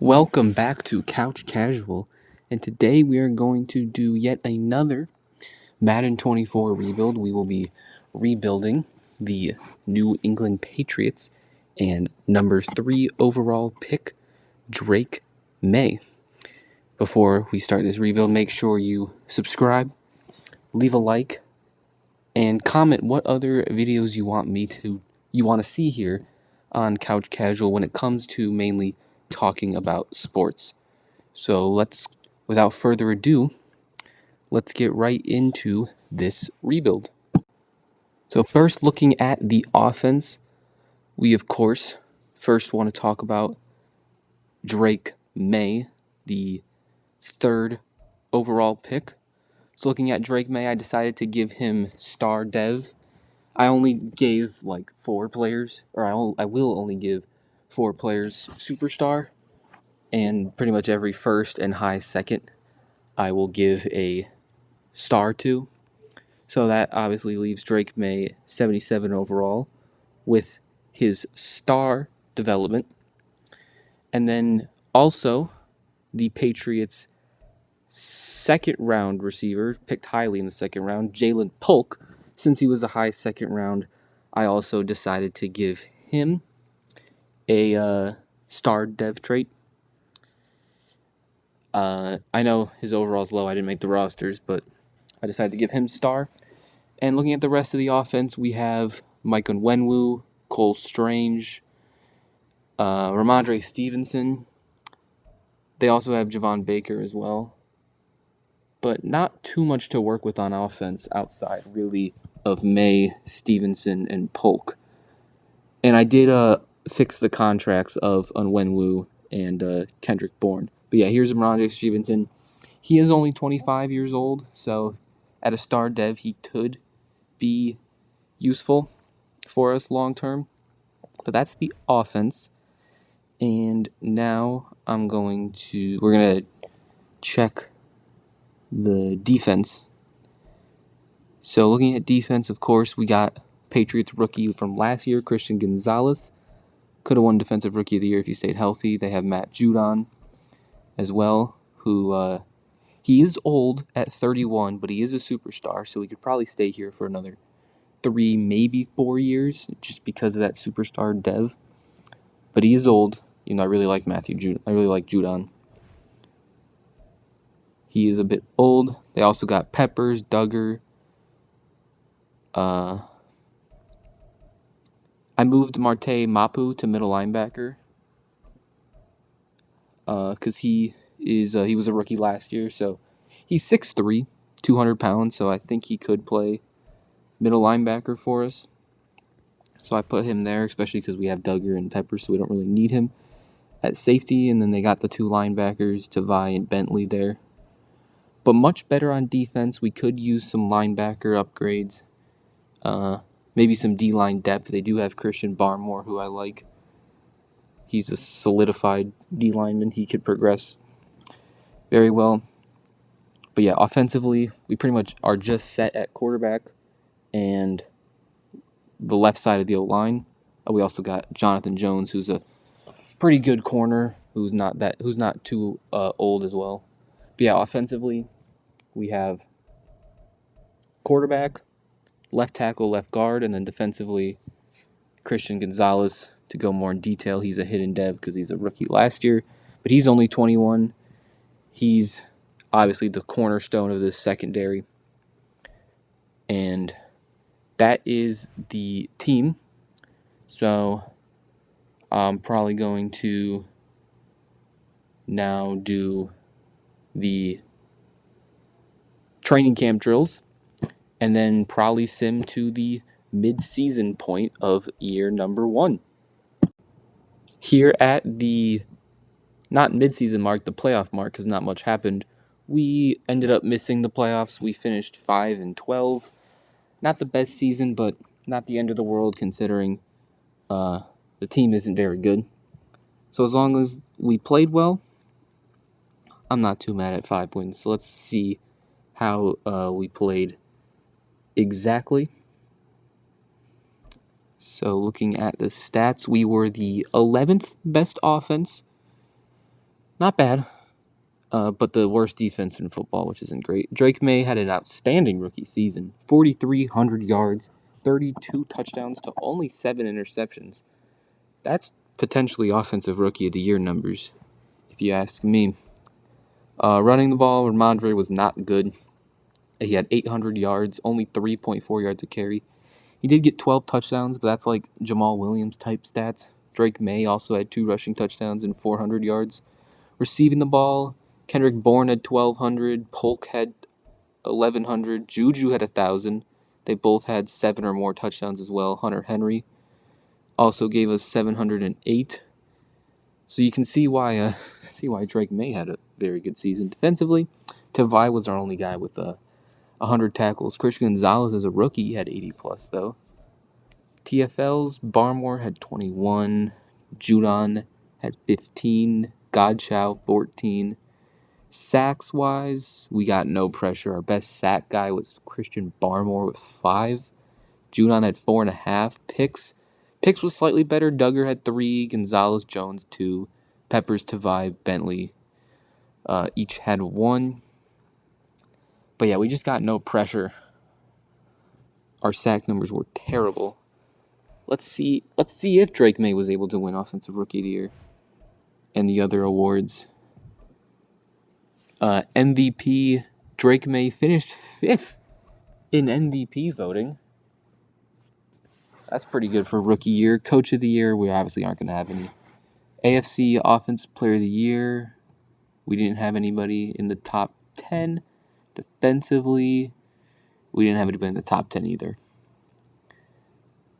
Welcome back to Couch Casual, and today we are going to do yet another Madden 24 rebuild. We will be rebuilding the New England Patriots and number 3 overall pick, Drake May. Before we start this rebuild, make sure you subscribe, leave a like, and comment what other videos you want to see here on Couch Casual when it comes to mainly talking about sports. So without further ado, let's get right into this rebuild. So first, looking at the offense, we of course first want to talk about Drake May, the third overall pick. So looking at Drake May, I decided to give him star dev. I only gave like 4 players, or I will only give 4 players superstar, and pretty much every first and high second I will give a star to. So that obviously leaves Drake May 77 overall with his star development. And then also the Patriots' second round receiver, picked highly in the second round, Jalen Polk. Since he was a high second round, I also decided to give him a star dev trait. I know his overall's low. I didn't make the rosters, but I decided to give him star. And looking at the rest of the offense, we have Mike Onwenu, Cole Strange, Ramondre Stevenson. They also have Javon Baker as well. But not too much to work with on offense outside, really, of May, Stevenson, and Polk. And I did fix the contracts of Onwenu and Kendrick Bourne. But yeah, here's Ramondre Stevenson. He is only 25 years old, so at a star dev, he could be useful for us long term. But that's the offense. And now we're going to check the defense. So looking at defense, of course, we got Patriots rookie from last year, Christian Gonzalez. Could have won Defensive Rookie of the Year if he stayed healthy. They have Matt Judon as well, who he is old at 31, but he is a superstar, so he could probably stay here for another 3, maybe 4 years, just because of that superstar dev. But he is old. I really like I really like Judon. He is a bit old. They also got Peppers, Duggar. I moved Marte Mapu to middle linebacker because he was a rookie last year, so he's 6'3", 200 pounds, so I think he could play middle linebacker for us. So I put him there, especially because we have Duggar and Peppers, so we don't really need him at safety. And then they got the 2 linebackers, Tavai and Bentley there. But much better on defense. We could use some linebacker upgrades. Maybe some D-line depth. They do have Christian Barmore, who I like. He's a solidified D-lineman. He could progress very well. But yeah, offensively, we pretty much are just set at quarterback and the left side of the O-line. We also got Jonathan Jones, who's a pretty good corner, who's not too old as well. But yeah, offensively, we have quarterback, left tackle, left guard, and then defensively, Christian Gonzalez. To go more in detail, he's a hidden dev because he's a rookie last year, but he's only 21. He's obviously the cornerstone of this secondary, and that is the team. So I'm probably going to now do the training camp drills and then probably sim to the mid-season point of year number 1. Here at the, not mid-season mark, the playoff mark, because not much happened. We ended up missing the playoffs. We finished 5-12. Not the best season, but not the end of the world considering the team isn't very good. So as long as we played well, I'm not too mad at 5 wins. So let's see how we played exactly. So looking at the stats, we were the 11th best offense Not bad, but the worst defense in football, which isn't great. Drake May had an outstanding rookie season, 4,300 yards, 32 touchdowns to only 7 interceptions. That's potentially offensive rookie of the year numbers, if you ask me. Running the ball, Ramondre was not good. He had 800 yards, only 3.4 yards a carry. He did get 12 touchdowns, but that's like Jamal Williams type stats. Drake May also had 2 rushing touchdowns and 400 yards. Receiving the ball, Kendrick Bourne had 1,200. Polk had 1,100. Juju had 1,000. They both had 7 or more touchdowns as well. Hunter Henry also gave us 708. So you can see why Drake May had a very good season defensively. Tavai was our only guy with 100 tackles. Christian Gonzalez as a rookie had 80 plus though. TFLs, Barmore had 21. Judon had 15. Godchow 14. Sacks wise, we got no pressure. Our best sack guy was Christian Barmore with 5. Judon had 4.5. Picks was slightly better. Duggar had 3. Gonzalez Jones 2. Peppers, Tavai, Bentley each had 1. But yeah, we just got no pressure. Our sack numbers were terrible. Let's see if Drake May was able to win Offensive Rookie of the Year and the other awards. MVP, Drake May finished 5th in MVP voting. That's pretty good for Rookie Year. Coach of the Year, we obviously aren't going to have any. AFC Offensive Player of the Year, we didn't have anybody in the top 10. Defensively, we didn't have anybody in the top 10 either,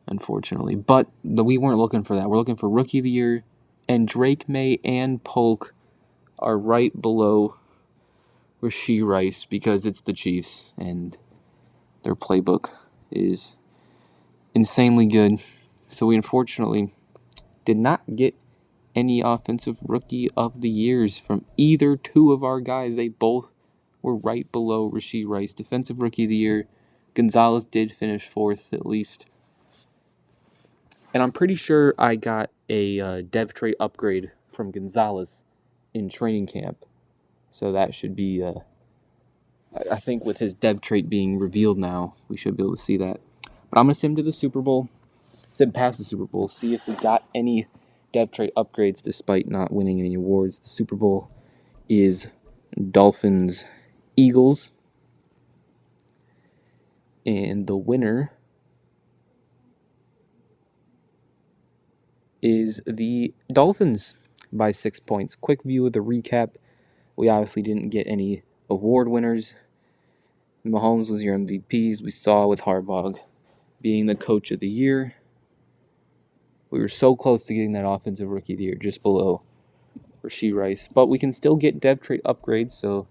unfortunately. But we weren't looking for that. We're looking for Rookie of the Year, and Drake May and Polk are right below Rashee Rice because it's the Chiefs, and their playbook is insanely good. So we unfortunately did not get any Offensive Rookie of the Years from either two of our guys. They both were right below Rashee Rice. Defensive Rookie of the Year, Gonzalez did finish 4th at least. And I'm pretty sure I got a dev trait upgrade from Gonzalez in training camp. So that should be, I think with his dev trait being revealed now, we should be able to see that. But I'm going to send him to the Super Bowl, send past the Super Bowl, see if we got any dev trait upgrades despite not winning any awards. The Super Bowl is Dolphins Eagles, and the winner is the Dolphins by 6 points. Quick view of the recap. We obviously didn't get any award winners. Mahomes was your MVPs. We saw with Harbaugh being the coach of the year. We were so close to getting that Offensive Rookie of the Year, just below Rashee Rice. But we can still get dev trait upgrades, so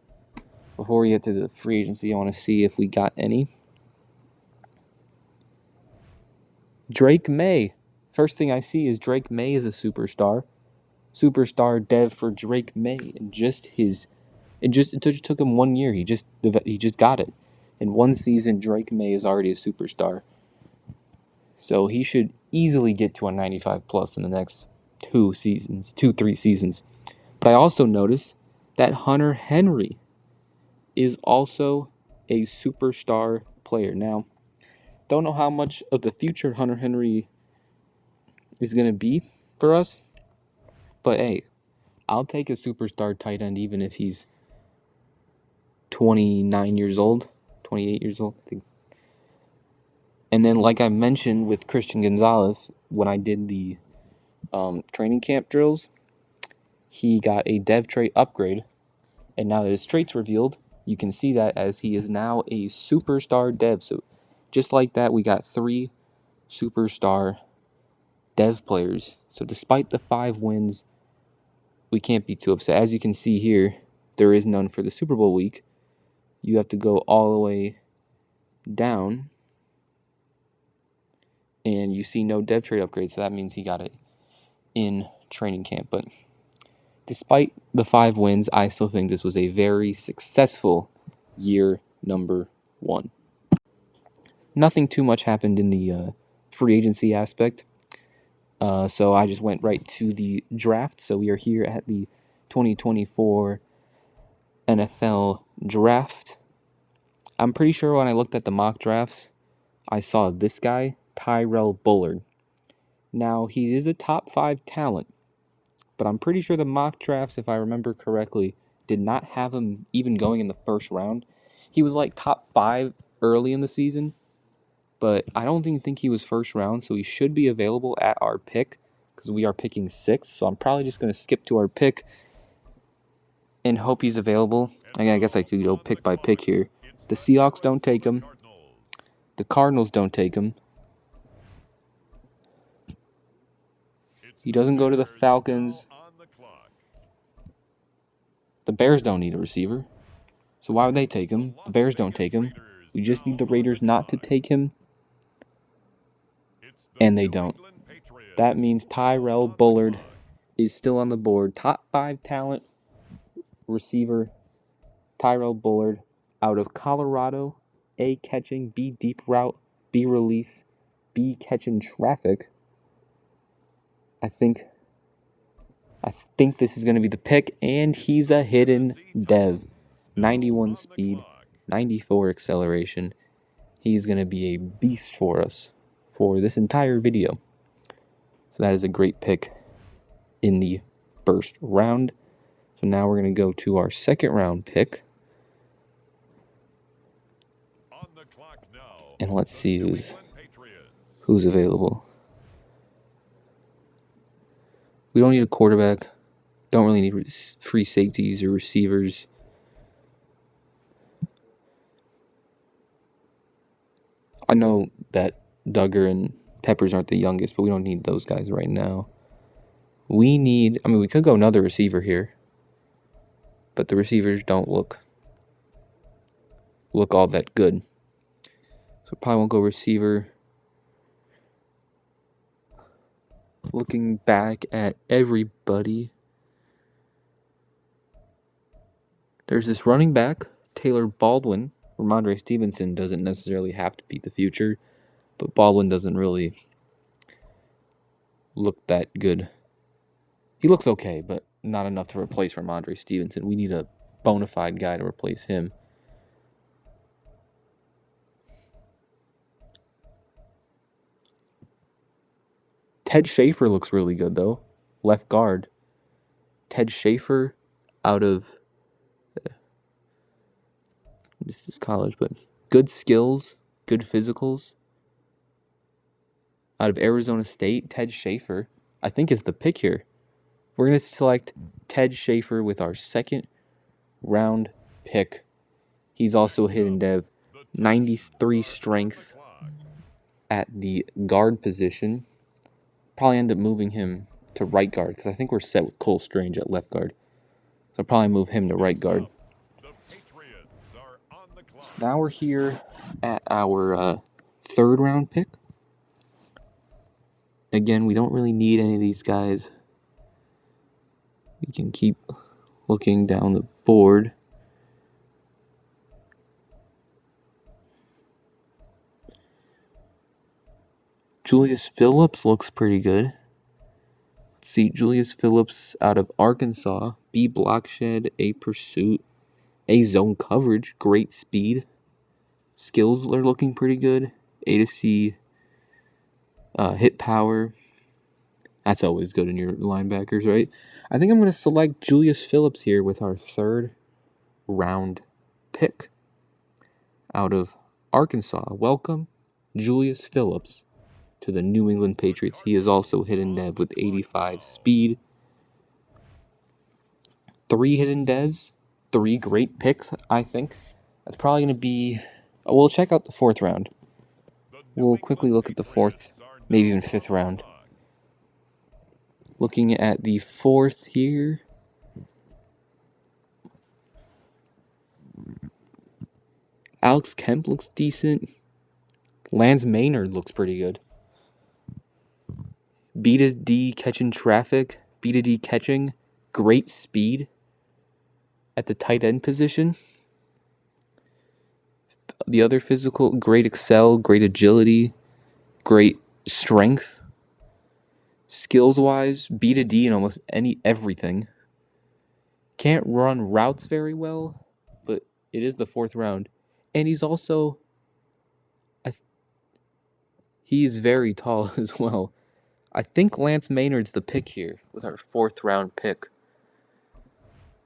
before we get to the free agency, I want to see if we got any. Drake May. First thing I see is Drake May is a superstar. Superstar dev for Drake May, and it took him 1 year. He just got it. In one season, Drake May is already a superstar. So he should easily get to a 95 plus in the next 3 seasons. But I also noticed that Hunter Henry is also a superstar player. Now, don't know how much of the future Hunter Henry is going to be for us. But hey, I'll take a superstar tight end even if he's 29 years old, 28 years old, I think. And then, like I mentioned with Christian Gonzalez, when I did the training camp drills, he got a dev trait upgrade. And now that his traits revealed, you can see that as he is now a superstar dev. So just like that, we got 3 superstar dev players. So despite the 5 wins, we can't be too upset. As you can see here, there is none for the Super Bowl week. You have to go all the way down, and you see no dev trait upgrade, so that means he got it in training camp. But despite the 5 wins, I still think this was a very successful year number 1. Nothing too much happened in the free agency aspect, so I just went right to the draft. So we are here at the 2024 NFL Draft. I'm pretty sure when I looked at the mock drafts, I saw this guy, Tyrell Bullard. Now, he is a top 5 talent, but I'm pretty sure the mock drafts, if I remember correctly, did not have him even going in the first round. He was like top 5 early in the season, but I don't think he was first round, so he should be available at our pick because we are picking 6. So I'm probably just going to skip to our pick and hope he's available. I guess I could go pick by pick here. The Seahawks don't take him. The Cardinals don't take him. He doesn't go to the Falcons. The Bears don't need a receiver. So why would they take him? The Bears don't take him. We just need the Raiders not to take him. And they don't. That means Tyrell Bullard is still on the board. Top 5 talent receiver, Tyrell Bullard, out of Colorado. A, catching. B, deep route. B, release. B, catching traffic. I think this is going to be the pick, and he's a hidden dev. 91 speed, 94 acceleration. He's going to be a beast for us for this entire video. So that is a great pick in the first round. So now we're going to go to our second round pick. And let's see who's available. We don't need a quarterback. Don't really need free safeties or receivers. I know that Duggar and Peppers aren't the youngest, but we don't need those guys right now. We could go another receiver here, but the receivers don't look all that good. So probably won't go receiver. Looking back at everybody, there's this running back, Taylor Baldwin. Ramondre Stevenson doesn't necessarily have to be the future, but Baldwin doesn't really look that good. He looks okay, but not enough to replace Ramondre Stevenson. We need a bona fide guy to replace him. Ted Schaefer looks really good, though. Left guard. Ted Schaefer out of... This is college, but good skills, good physicals. Out of Arizona State, Ted Schaefer, I think is the pick here. We're going to select Ted Schaefer with our second round pick. He's also a hidden dev. 93 strength at the guard position. Probably end up moving him to right guard because I think we're set with Cole Strange at left guard. So I'll probably move him to right guard. Now we're here at our third round pick. Again, we don't really need any of these guys. We can keep looking down the board. Julius Phillips looks pretty good. Let's see, Julius Phillips out of Arkansas. B, block shed. A, pursuit. A, zone coverage. Great speed. Skills are looking pretty good. A to C, hit power. That's always good in your linebackers, right? I think I'm going to select Julius Phillips here with our third round pick out of Arkansas. Welcome, Julius Phillips, to the New England Patriots. He is also hidden dev with 85 speed. 3 hidden devs, 3 great picks, I think. That's probably going to be... We'll check out the fourth round. We'll quickly look at the fourth, maybe even fifth round. Looking at the fourth here. Alex Kemp looks decent. Lance Maynard looks pretty good. B to D catching traffic. B to D catching. Great speed at the tight end position. The other physical, great excel, great agility, great strength. Skills-wise, B to D in almost everything. Can't run routes very well, but it is the 4th round. And he's also, he's very tall as well. I think Lance Maynard's the pick here with our 4th round pick.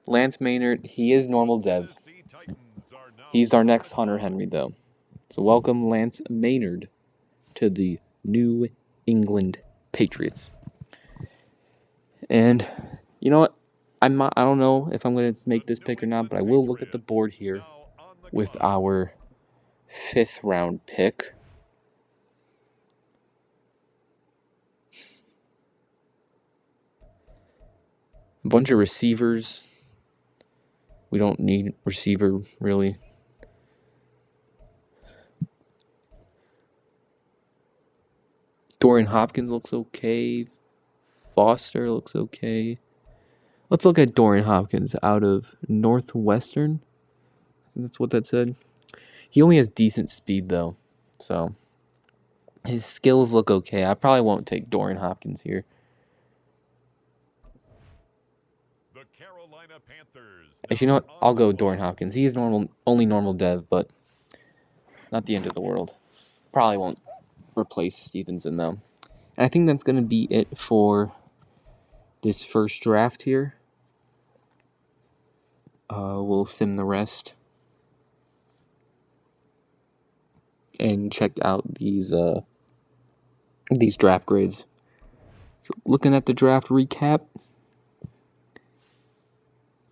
Lance Maynard, he is normal dev. He's our next Hunter Henry, though. So welcome Lance Maynard to the New England Patriots. And you know what? I don't know if I'm going to make this pick or not, but I will look at the board here with our 5th round pick. A bunch of receivers. We don't need receiver, really. Dorian Hopkins looks okay. Foster looks okay. Let's look at Dorian Hopkins out of Northwestern. I think that's what that said. He only has decent speed, though. So his skills look okay. I probably won't take Dorian Hopkins here. Actually, you know what? I'll go with Dorian Hopkins. He is only normal dev, but not the end of the world. Probably won't replace Stevenson, though. And I think that's going to be it for this first draft here. We'll sim the rest and check out these draft grades. So looking at the draft recap,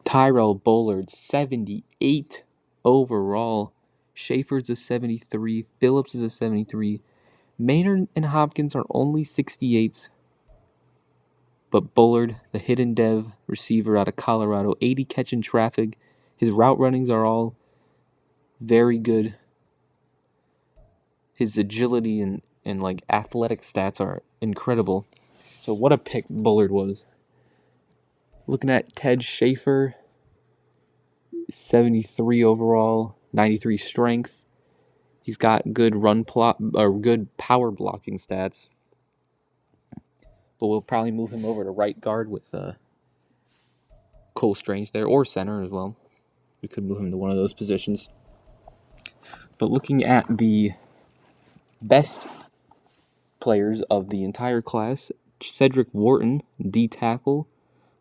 Tyrell Bullard, 78 overall. Schaefer's a 73. Phillips is a 73. Maynard and Hopkins are only 68s. But Bullard, the hidden dev receiver out of Colorado, 80 catch in traffic. His route runnings are all very good. His agility and like athletic stats are incredible. So what a pick Bullard was. Looking at Ted Schaefer, 73 overall, 93 strength. He's got good good power blocking stats. But we'll probably move him over to right guard with Cole Strange there, or center as well. We could move him to one of those positions. But looking at the best players of the entire class, Cedric Wharton, D tackle,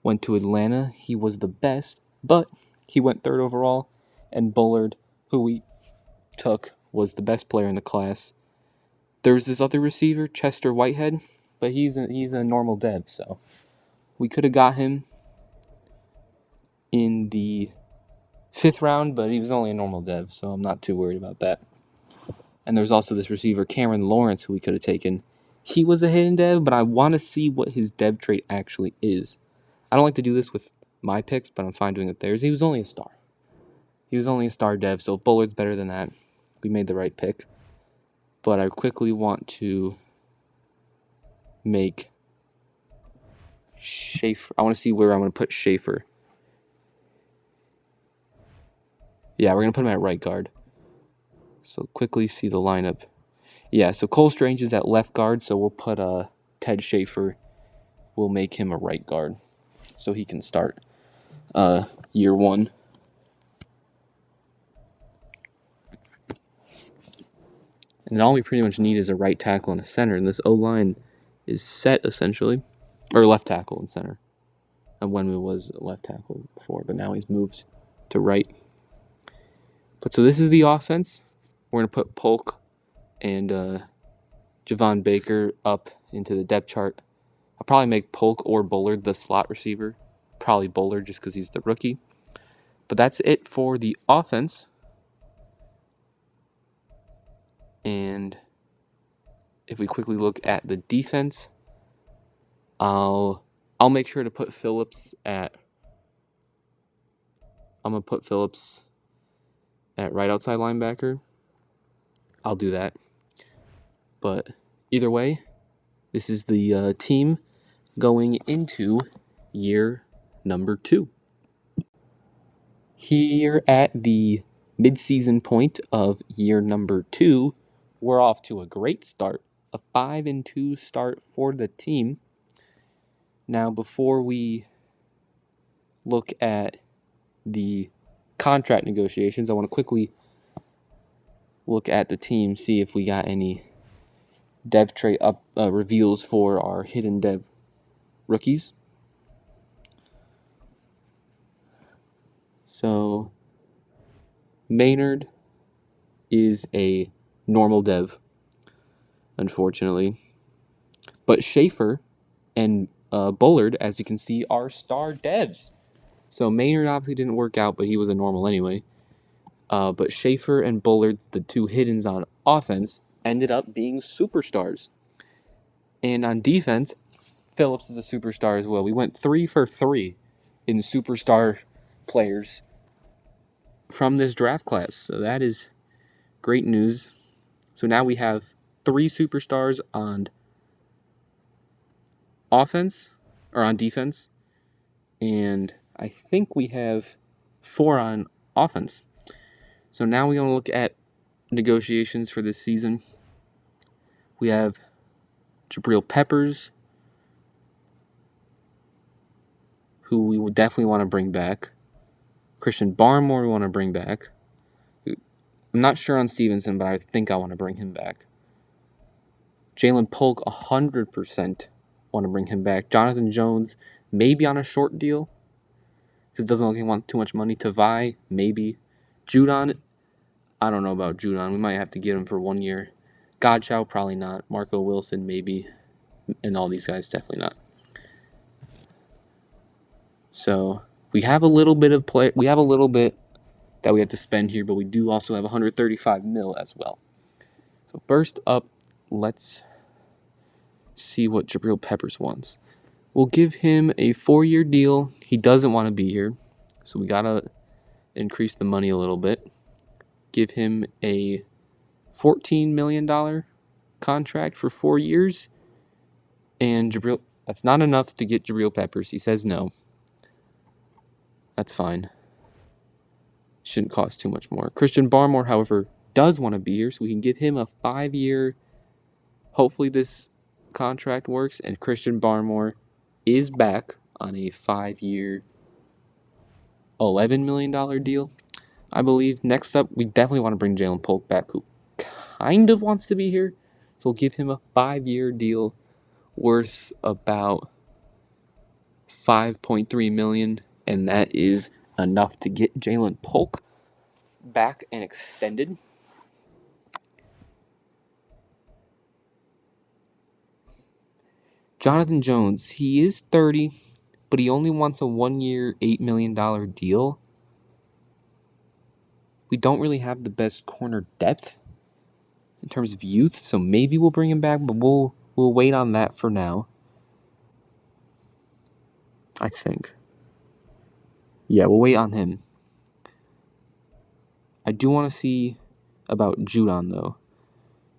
went to Atlanta. He was the best, but he went 3rd overall. And Bullard, who we took, was the best player in the class. There's this other receiver, Chester Whitehead, but he's a normal dev, so we could have got him in the 5th round, but he was only a normal dev, so I'm not too worried about that. And there's also this receiver, Cameron Lawrence, who we could have taken. He was a hidden dev, but I want to see what his dev trait actually is. I don't like to do this with my picks, but I'm fine doing it theirs. He was only a star. He was only a star dev, so if Bullard's better than that, we made the right pick. But I quickly want to make Schaefer. I want to see where I'm going to put Schaefer. Yeah, we're going to put him at right guard. So quickly see the lineup. Yeah, so Cole Strange is at left guard, so we'll put Ted Schaefer. We'll make him a right guard so he can start year 1. And all we pretty much need is a right tackle and a center, and this O-line is set essentially. Or left tackle and center. And when we was left tackle before, but now he's moved to right. But so this is the offense. We're going to put Polk and Javon Baker up into the depth chart. I'll probably make Polk or Bullard the slot receiver. Probably Bullard just because he's the rookie. But that's it for the offense. And if we quickly look at the defense, I'll make sure to put Phillips at... I'm going to put Phillips at right outside linebacker. I'll do that. But either way, this is the team going into year number 2. Here at the midseason point of year number 2, we're off to a great start. A 5-2 start for the team. Now, before we look at the contract negotiations, I want to quickly look at the team, see if we got any dev trait reveals for our hidden dev rookies. So Maynard is a normal dev, unfortunately. But Schaefer and Bullard, as you can see, are star devs. So Maynard obviously didn't work out, but he was a normal anyway. But Schaefer and Bullard, the two hiddens on offense, ended up being superstars. And on defense, Phillips is a superstar as well. We went 3 for 3 in superstar players from this draft class. So that is great news. So now we have 3 superstars on offense or on defense, and I think we have 4 on offense. So now we're going to look at negotiations for this season. We have Jabril Peppers, who we would definitely want to bring back. Christian Barmore we want to bring back. I'm not sure on Stevenson, but I think I want to bring him back. Jalen Polk, 100% want to bring him back. Jonathan Jones, maybe on a short deal, because it doesn't look like he wants too much money. Tavai, maybe. Judon, I don't know about Judon. We might have to get him for 1 year. Godchow, probably not. Marco Wilson, maybe. And all these guys, definitely not. So we have a little bit of play. We have a little bit that we have to spend here, but we do also have 135 mil as well. So first up, let's see what Jabril Peppers wants. We'll give him a 4-year deal. He doesn't want to be here, so we gotta increase the money a little bit. Give him a $14 million contract for 4 years. And Jabril, that's not enough to get Jabril Peppers. He says no. That's fine. Shouldn't cost too much more. Christian Barmore, however, does want to be here, so we can give him a 5-year. Hopefully this contract works, and Christian Barmore is back on a 5-year, $11 million deal, I believe. Next up, we definitely want to bring Jalen Polk back, who kind of wants to be here. So we'll give him a 5-year deal worth about $5.3 million, and that is enough to get Jalen Polk back and extended. Jonathan Jones, he is 30, but he only wants a 1-year, $8 million deal. We don't really have the best corner depth in terms of youth, so maybe we'll bring him back, but we'll wait on that for now. I think. Yeah, we'll wait on him. I do want to see about Judon, though.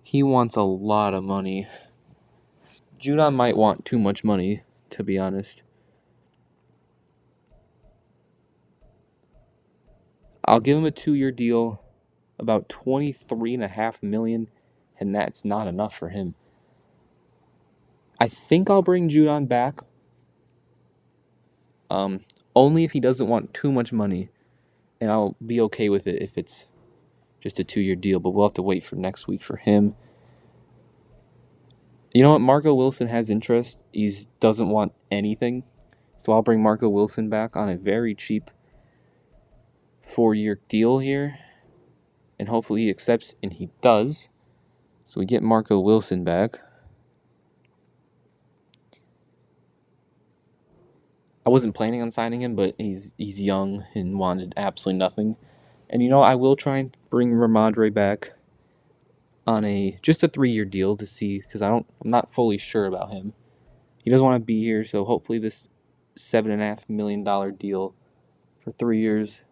He wants a lot of money. Judon might want too much money, to be honest. I'll give him a 2-year deal, about $23.5 million, and that's not enough for him. I think I'll bring Judon back, only if he doesn't want too much money, and I'll be okay with it if it's just a 2-year deal, but we'll have to wait for next week for him. You know what? Marco Wilson has interest. He doesn't want anything, so I'll bring Marco Wilson back on a very cheap 4-year deal here, and hopefully he accepts, and he does. So we get Marco Wilson back. I wasn't planning on signing him, but he's young and wanted absolutely nothing. And you know, I will try and bring Ramondre back on just a 3-year deal to see, because I'm not fully sure about him. He doesn't want to be here, so hopefully this $7.5 million deal for 3 years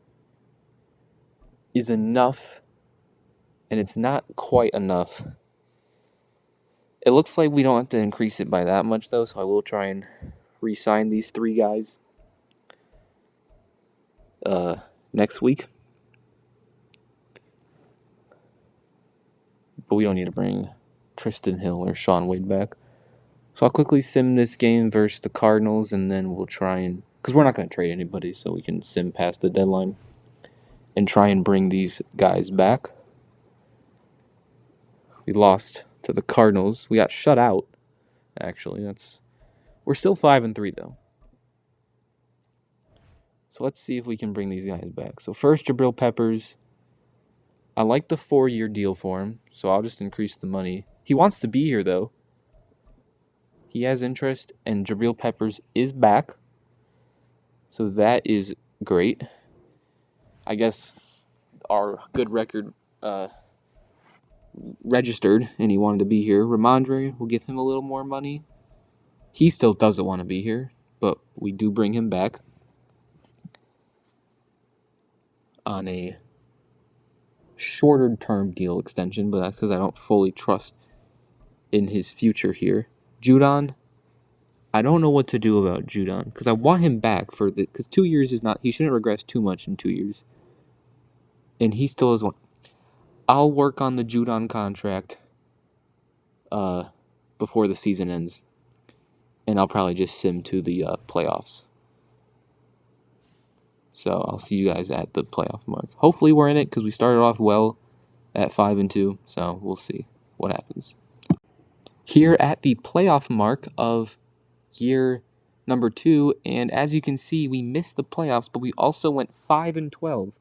is enough, and it's not quite enough. It looks like we don't have to increase it by that much, though, so I will try and re-sign these 3 guys next week. But we don't need to bring Tristan Hill or Sean Wade back. So I'll quickly sim this game versus the Cardinals, and then we'll try and because we're not going to trade anybody, so we can sim past the deadline and try and bring these guys back. We lost to the Cardinals. We got shut out. Actually, we're still 5-3 though. So let's see if we can bring these guys back. So first, Jabril Peppers. I like the 4-year deal for him, so I'll just increase the money. He wants to be here though. He has interest, and Jabril Peppers is back. So that is great. I guess our good record registered, and he wanted to be here. Ramondre, we'll give him a little more money. He still doesn't want to be here, but we do bring him back on a shorter term deal extension, but that's because I don't fully trust in his future here. Judon, I don't know what to do about Judon because I want him back because 2 years is not. He shouldn't regress too much in 2 years, and he still has one. I'll work on the Judon contract before the season ends, and I'll probably just sim to the playoffs. So I'll see you guys at the playoff mark. Hopefully we're in it because we started off well at 5-2. So we'll see what happens. Here at the playoff mark of year number 2, and as you can see, we missed the playoffs, but we also went 5-12,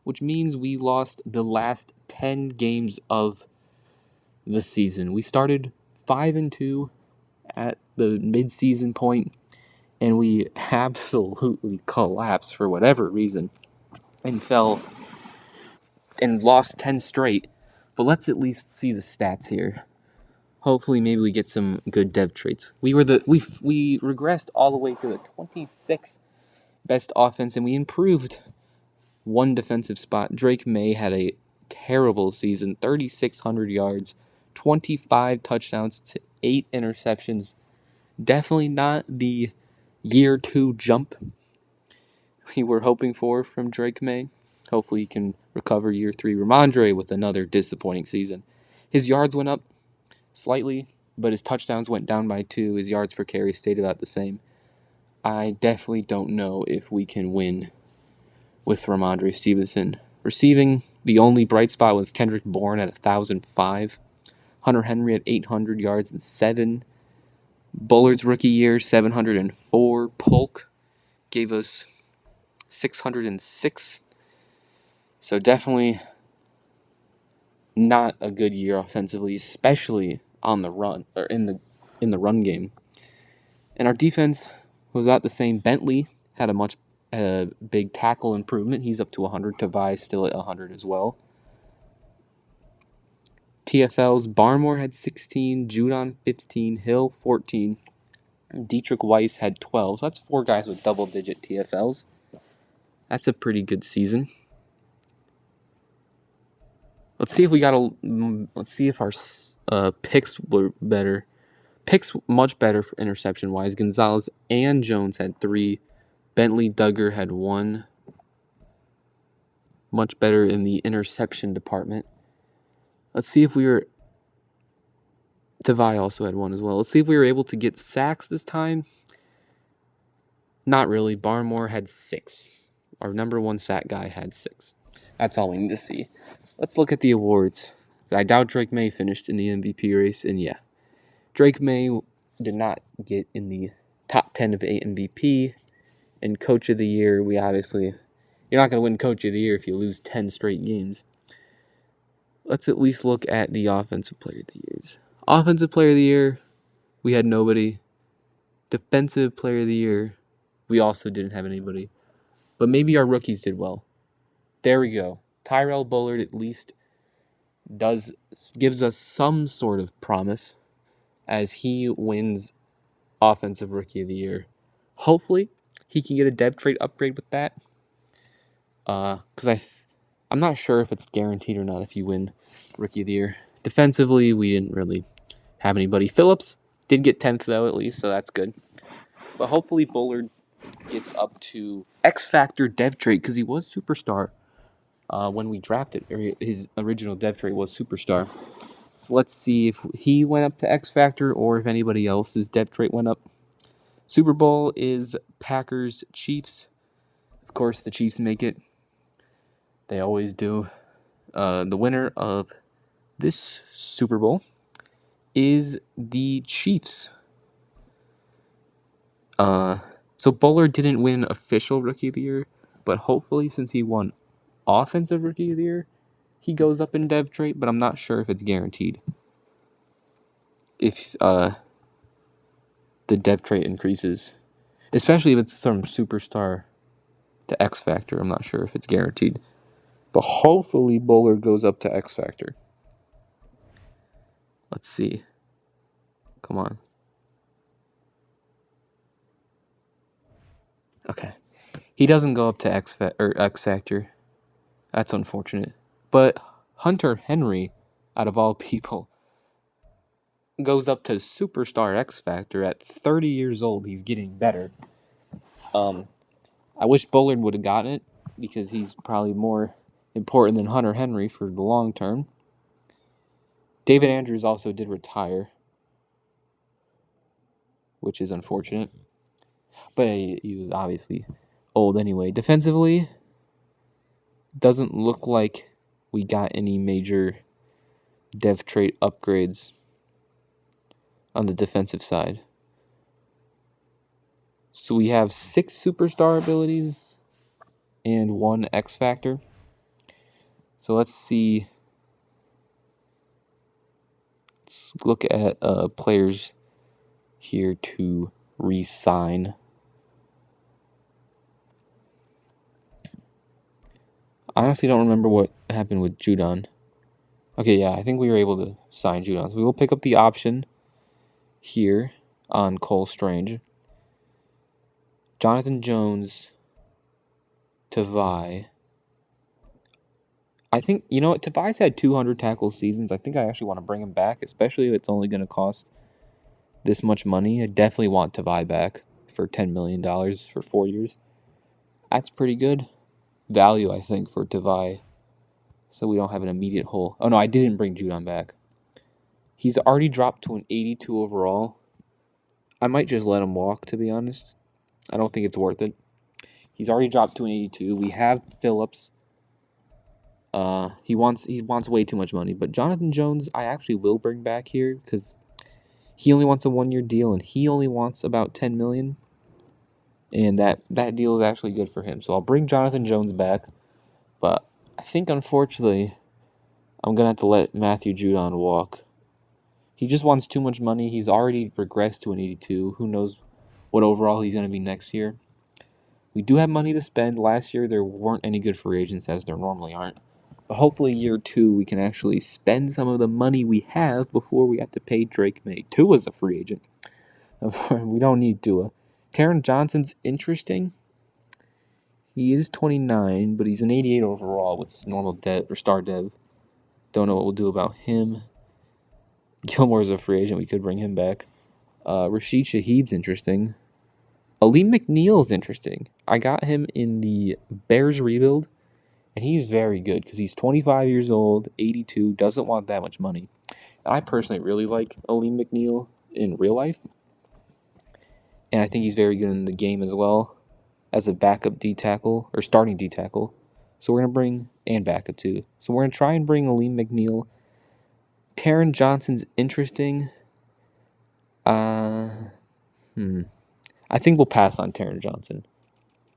which means we lost the last 10 games of the season. We started 5-2 at the mid-season point, and we absolutely collapsed for whatever reason and fell and lost 10 straight. But let's at least see the stats here. Hopefully, maybe we get some good dev traits. We regressed all the way to the 26th best offense, and we improved one defensive spot. Drake May had a terrible season, 3,600 yards, 25 touchdowns to 8 interceptions. Definitely not the year 2 jump we were hoping for from Drake May. Hopefully he can recover year 3. Ramondre with another disappointing season. His yards went up slightly, but his touchdowns went down by 2. His yards per carry stayed about the same. I definitely don't know if we can win with Ramondre Stevenson. Receiving, the only bright spot was Kendrick Bourne at 1,005. Hunter Henry at 800 yards and 7. Bullard's rookie year, 704. Polk gave us 606. So definitely not a good year offensively, especially on the run or in the run game. And our defense was about the same. Bentley had a big tackle improvement. He's up to 100. Tavai still at 100 as well. TFLs, Barmore had 16, Judon 15, Hill 14, Dietrich Weiss had 12. So that's 4 guys with double-digit TFLs. That's a pretty good season. Let's see if our picks were better. Picks much better for interception-wise. Gonzalez and Jones had 3. Bentley Duggar had 1. Much better in the interception department. Let's see if we were... Tavai also had 1 as well. Let's see if we were able to get sacks this time. Not really. Barmore had 6. Our number 1 sack guy had 6. That's all we need to see. Let's look at the awards. I doubt Drake May finished in the MVP race, and yeah. Drake May did not get in the top 10 of 8 MVP. And Coach of the Year, you're not going to win Coach of the Year if you lose 10 straight games. Let's at least look at the Offensive Player of the Years. Offensive Player of the Year, we had nobody. Defensive Player of the Year, we also didn't have anybody. But maybe our rookies did well. There we go. Tyrell Bullard at least gives us some sort of promise as he wins Offensive Rookie of the Year. Hopefully, he can get a dev trait upgrade with that. Because I'm not sure if it's guaranteed or not if you win Rookie of the Year. Defensively, we didn't really have anybody. Phillips did get 10th, though, at least, so that's good. But hopefully Bullard gets up to X Factor dev trait because he was Superstar when we drafted. His original dev trait was Superstar. So let's see if he went up to X Factor or if anybody else's dev trait went up. Super Bowl is Packers Chiefs. Of course, the Chiefs make it. They always do. The winner of this Super Bowl is the Chiefs. So Bullard didn't win official Rookie of the Year, but hopefully, since he won Offensive Rookie of the Year, he goes up in dev trait, but I'm not sure if it's guaranteed. If the dev trait increases, especially if it's some superstar to X Factor, I'm not sure if it's guaranteed. But hopefully Bullard goes up to X Factor. Let's see. Come on. Okay. He doesn't go up to X Factor. That's unfortunate. But Hunter Henry, out of all people, goes up to Superstar X Factor at 30 years old. He's getting better. I wish Bullard would have gotten it because he's probably more important than Hunter Henry for the long term. David Andrews also did retire, which is unfortunate. But he was obviously old anyway. Defensively, doesn't look like we got any major dev trait upgrades on the defensive side. So we have 6 superstar abilities and 1 X Factor. So let's see. Let's look at players here to re-sign. I honestly don't remember what happened with Judon. Okay, yeah, I think we were able to sign Judon. So we will pick up the option here on Cole Strange. Jonathan Jones, Tavai. I think, you know what, Tavai's had 200 tackle seasons. I think I actually want to bring him back, especially if it's only going to cost this much money. I definitely want Tavai back for $10 million for 4 years. That's pretty good value, I think, for Tavai. So we don't have an immediate hole. Oh, no, I didn't bring Judon back. He's already dropped to an 82 overall. I might just let him walk, to be honest. I don't think it's worth it. He's already dropped to an 82. We have Phillips. He wants way too much money. But Jonathan Jones, I actually will bring back here because he only wants a 1-year deal and he only wants about $10 million. And that deal is actually good for him. So I'll bring Jonathan Jones back. But I think, unfortunately, I'm going to have to let Matthew Judon walk. He just wants too much money. He's already regressed to an 82. Who knows what overall he's going to be next year. We do have money to spend. Last year, there weren't any good free agents, as there normally aren't. But hopefully, year 2, we can actually spend some of the money we have before we have to pay Drake May. Tua's a free agent. We don't need Tua. Taron Johnson's interesting. He is 29, but he's an 88 overall with normal dev or star dev. Don't know what we'll do about him. Gilmore's a free agent. We could bring him back. Rashid Shaheed's interesting. Aleem McNeil's interesting. I got him in the Bears rebuild, and he's very good because he's 25 years old, 82, doesn't want that much money. And I personally really like Aleem McNeil in real life, and I think he's very good in the game as well as a backup D tackle or starting D tackle. So we're going to bring, and backup too. So we're going to try and bring Aleem McNeil. Taron Johnson's interesting. I think we'll pass on Taron Johnson.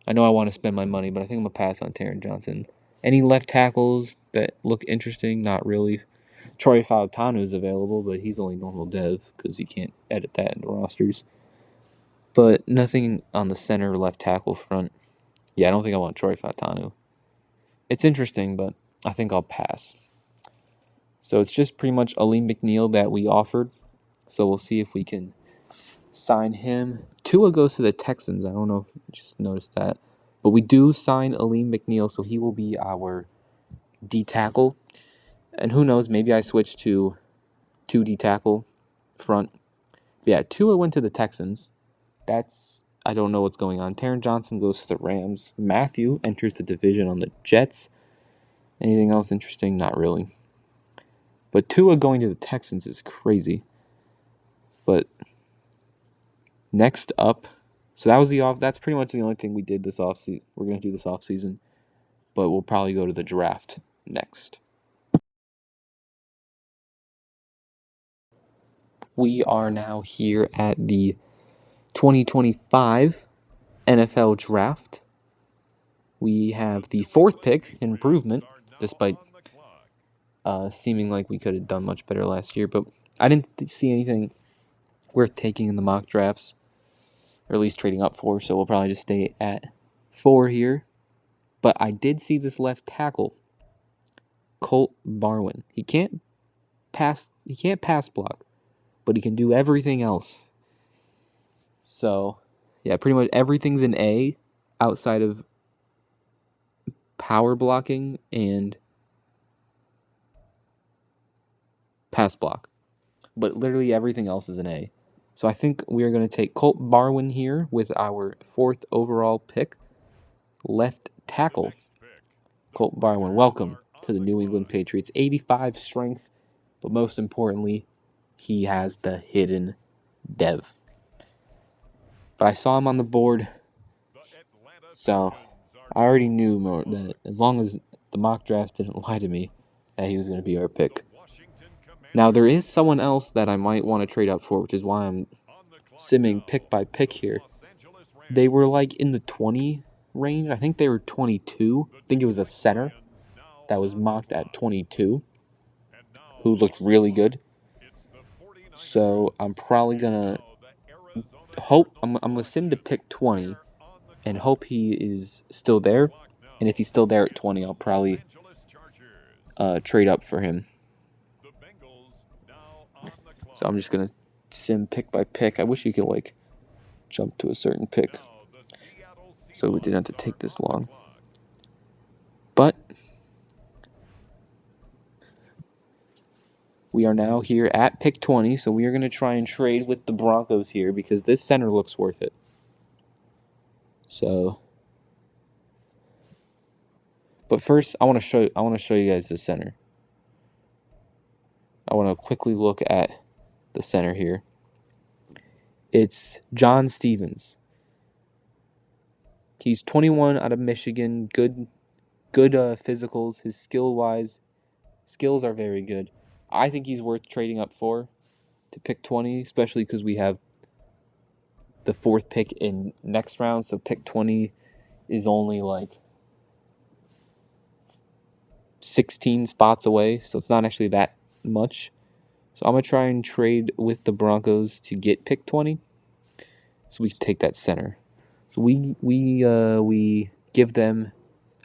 I know I want to spend my money, but I think I'm going to pass on Taron Johnson. Any left tackles that look interesting? Not really. Troy Fautanu is available, but he's only normal dev because you can't edit that into rosters. But nothing on the center or left tackle front. Yeah, I don't think I want Troy Fautanu. It's interesting, but I think I'll pass. So it's just pretty much Aleem McNeil that we offered. So we'll see if we can sign him. Tua goes to the Texans. I don't know if you just noticed that. But we do sign Aleem McNeil, so he will be our D tackle. And who knows, maybe I switch to 2D tackle front. But yeah, Tua went to the Texans. I don't know what's going on. Taron Johnson goes to the Rams. Matthew enters the division on the Jets. Anything else interesting? Not really. But Tua going to the Texans is crazy. But next up, So that was that's pretty much the only thing we did this offseason. We're going to do this offseason, but we'll probably go to the draft next. We are now here at the 2025 NFL Draft. We have the 4th pick, improvement, despite seeming like we could have done much better last year. But I didn't see anything worth taking in the mock drafts, or at least trading up for, so we'll probably just stay at 4 here. But I did see this left tackle, Colt Barwin. He can't pass block, but he can do everything else. So, yeah, pretty much everything's an A outside of power blocking and pass block. But literally everything else is an A. So I think we are going to take Colt Barwin here with our 4th overall pick, left tackle. Colt Barwin, welcome to the New England Patriots. 85 strength, but most importantly, he has the hidden dev. But I saw him on the board, so I already knew that as long as the mock drafts didn't lie to me, that he was going to be our pick. Now, there is someone else that I might want to trade up for, which is why I'm simming pick by pick here. They were like in the 20 range. I think they were 22. I think it was a center that was mocked at 22 who looked really good. So I'm probably going to hope, I'm going to sim to pick 20 and hope he is still there. And if he's still there at 20, I'll probably trade up for him. So I'm just going to sim pick by pick. I wish you could like jump to a certain pick so we didn't have to take this long. But we are now here at pick 20, so we are going to try and trade with the Broncos here because this center looks worth it. So, but first, I want to show you guys the center. I want to quickly look at the center here. It's John Stevens. He's 21 out of Michigan. Good physicals. His skills are very good. I think he's worth trading up for to pick 20, especially because we have the 4th pick in next round. So pick 20 is only like 16 spots away, so it's not actually that much. So I'm going to try and trade with the Broncos to get pick 20 so we can take that center. So we give them,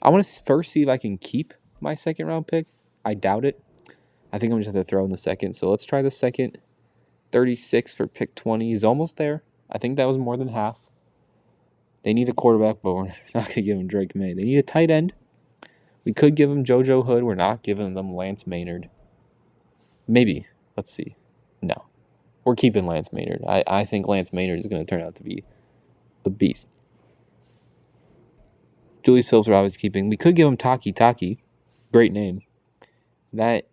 I want to first see if I can keep my 2nd round pick. I doubt it. I think I'm just going to throw in the 2nd. So let's try the 2nd. 36 for pick 20. He's almost there. I think that was more than half. They need a quarterback, but we're not going to give him Drake May. They need a tight end. We could give him JoJo Hood. We're not giving them Lance Maynard. Maybe. Let's see. No. We're keeping Lance Maynard. I think Lance Maynard is going to turn out to be a beast. Julius Phillips we're always keeping. We could give him Taki Taki. Great name. That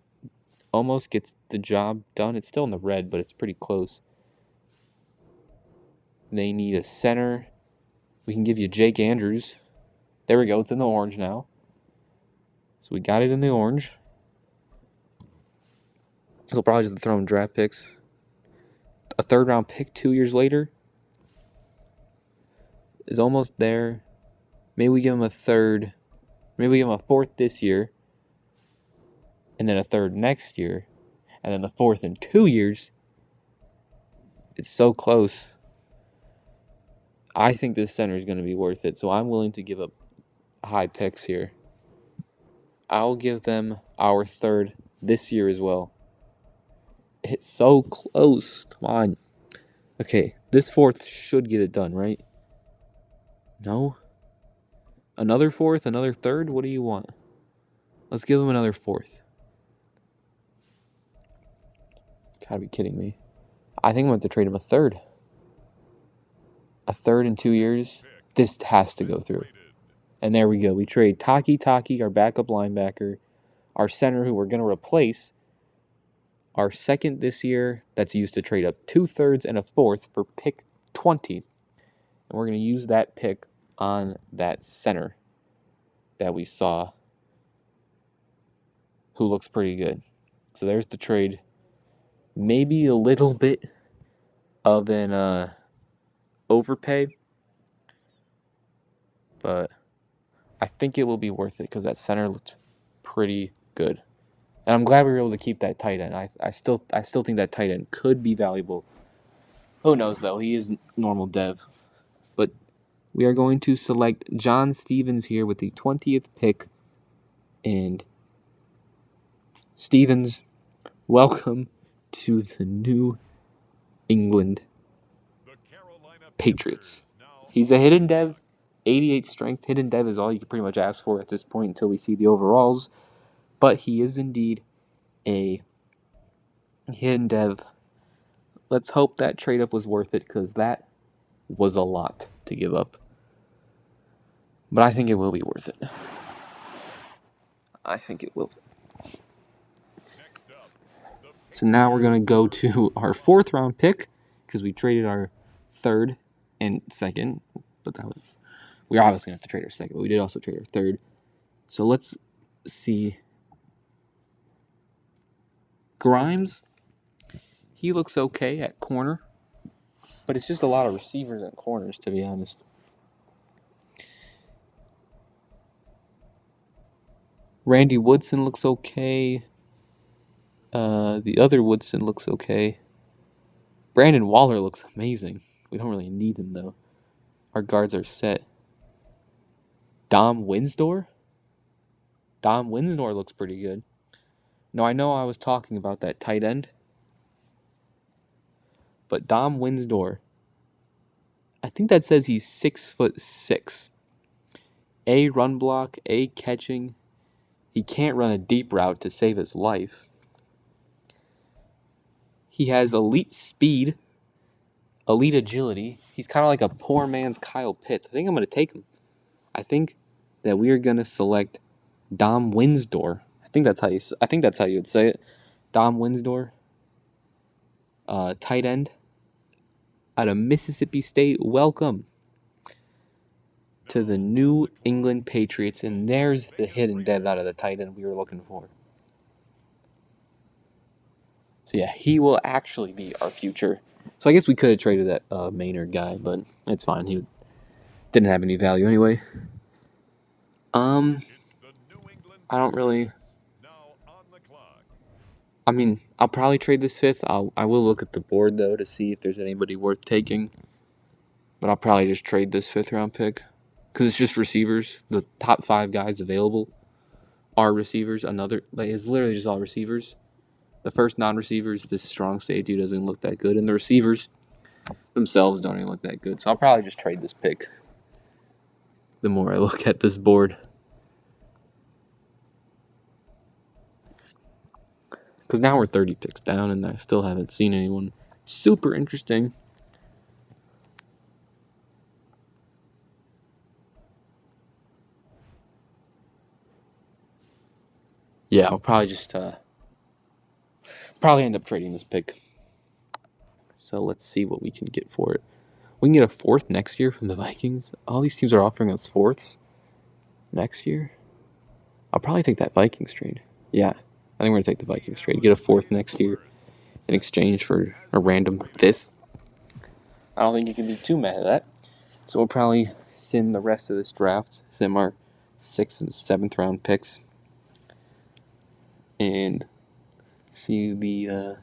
almost gets the job done. It's still in the red, but it's pretty close. They need a center. We can give you Jake Andrews. There we go. It's in the orange now. So we got it in the orange. He'll probably just throw in draft picks. A 3rd round pick 2 years later is almost there. Maybe we give him a 3rd. Maybe we give him a 4th this year. And then a 3rd next year. And then the 4th in 2 years. It's so close. I think this center is going to be worth it. So I'm willing to give up high picks here. I'll give them our 3rd this year as well. It's so close. Come on. Okay, this 4th should get it done, right? No? Another 4th? Another 3rd? What do you want? Let's give him another 4th. Gotta be kidding me. I think I'm going to have to trade him a 3rd. A 3rd in 2 years? This has to go through. And there we go. We trade Taki, our backup linebacker, our center who we're going to replace, our 2nd this year that's used to trade up 2 3rds and a 4th for pick 20. And we're going to use that pick on that center that we saw, who looks pretty good. So there's the trade. Maybe a little bit of an overpay, but I think it will be worth it because that center looked pretty good. And I'm glad we were able to keep that tight end. I still think that tight end could be valuable. Who knows, though? He is normal dev. But we are going to select John Stevens here with the 20th pick. And Stevens, welcome to the New England Patriots. He's a hidden dev, 88 strength. Hidden dev is all you can pretty much ask for at this point until we see the overalls. But he is indeed a hidden dev. Let's hope that trade up was worth it because that was a lot to give up. But I think it will be worth it. I think it will. So now we're going to go to our 4th round pick because we traded our 3rd and 2nd. But we were obviously going to have to trade our 2nd, but we did also trade our 3rd. So let's see. Grimes, he looks okay at corner, but it's just a lot of receivers and corners, to be honest. Randy Woodson looks okay. The other Woodson looks okay. Brandon Waller looks amazing. We don't really need him, though. Our guards are set. Dom Winsdor? Dom Winsdor looks pretty good. Now, I know I was talking about that tight end, but Dom Winsdor, I think that says he's 6'6". A, run block. A, catching. He can't run a deep route to save his life. He has elite speed, elite agility. He's kind of like a poor man's Kyle Pitts. I think I'm going to take him. I think that we are going to select Dom Winsdor. I think that's how you would say it. Dom Winsdor, tight end out of Mississippi State. Welcome to the New England Patriots. And there's the hidden dev out of the tight end we were looking for. So yeah, he will actually be our future. So I guess we could have traded that Maynard guy, but it's fine. He didn't have any value anyway. I don't really. I mean, I'll probably trade this 5th. I will look at the board though to see if there's anybody worth taking. But I'll probably just trade this 5th round pick because it's just receivers. The top 5 guys available are receivers. It's literally just all receivers. The first non-receivers, this strong safety doesn't look that good, and the receivers themselves don't even look that good. So I'll probably just trade this pick. The more I look at this board. Because now we're 30 picks down, and I still haven't seen anyone super interesting. Yeah, I'll probably just end up trading this pick. So let's see what we can get for it. We can get a 4th next year from the Vikings. All these teams are offering us 4ths next year. I'll probably take that Vikings trade. Yeah, I think we're going to take the Vikings trade. Get a 4th next year in exchange for a random 5th. I don't think you can be too mad at that. So we'll probably sim the rest of this draft, sim our 6th and 7th round picks, and see the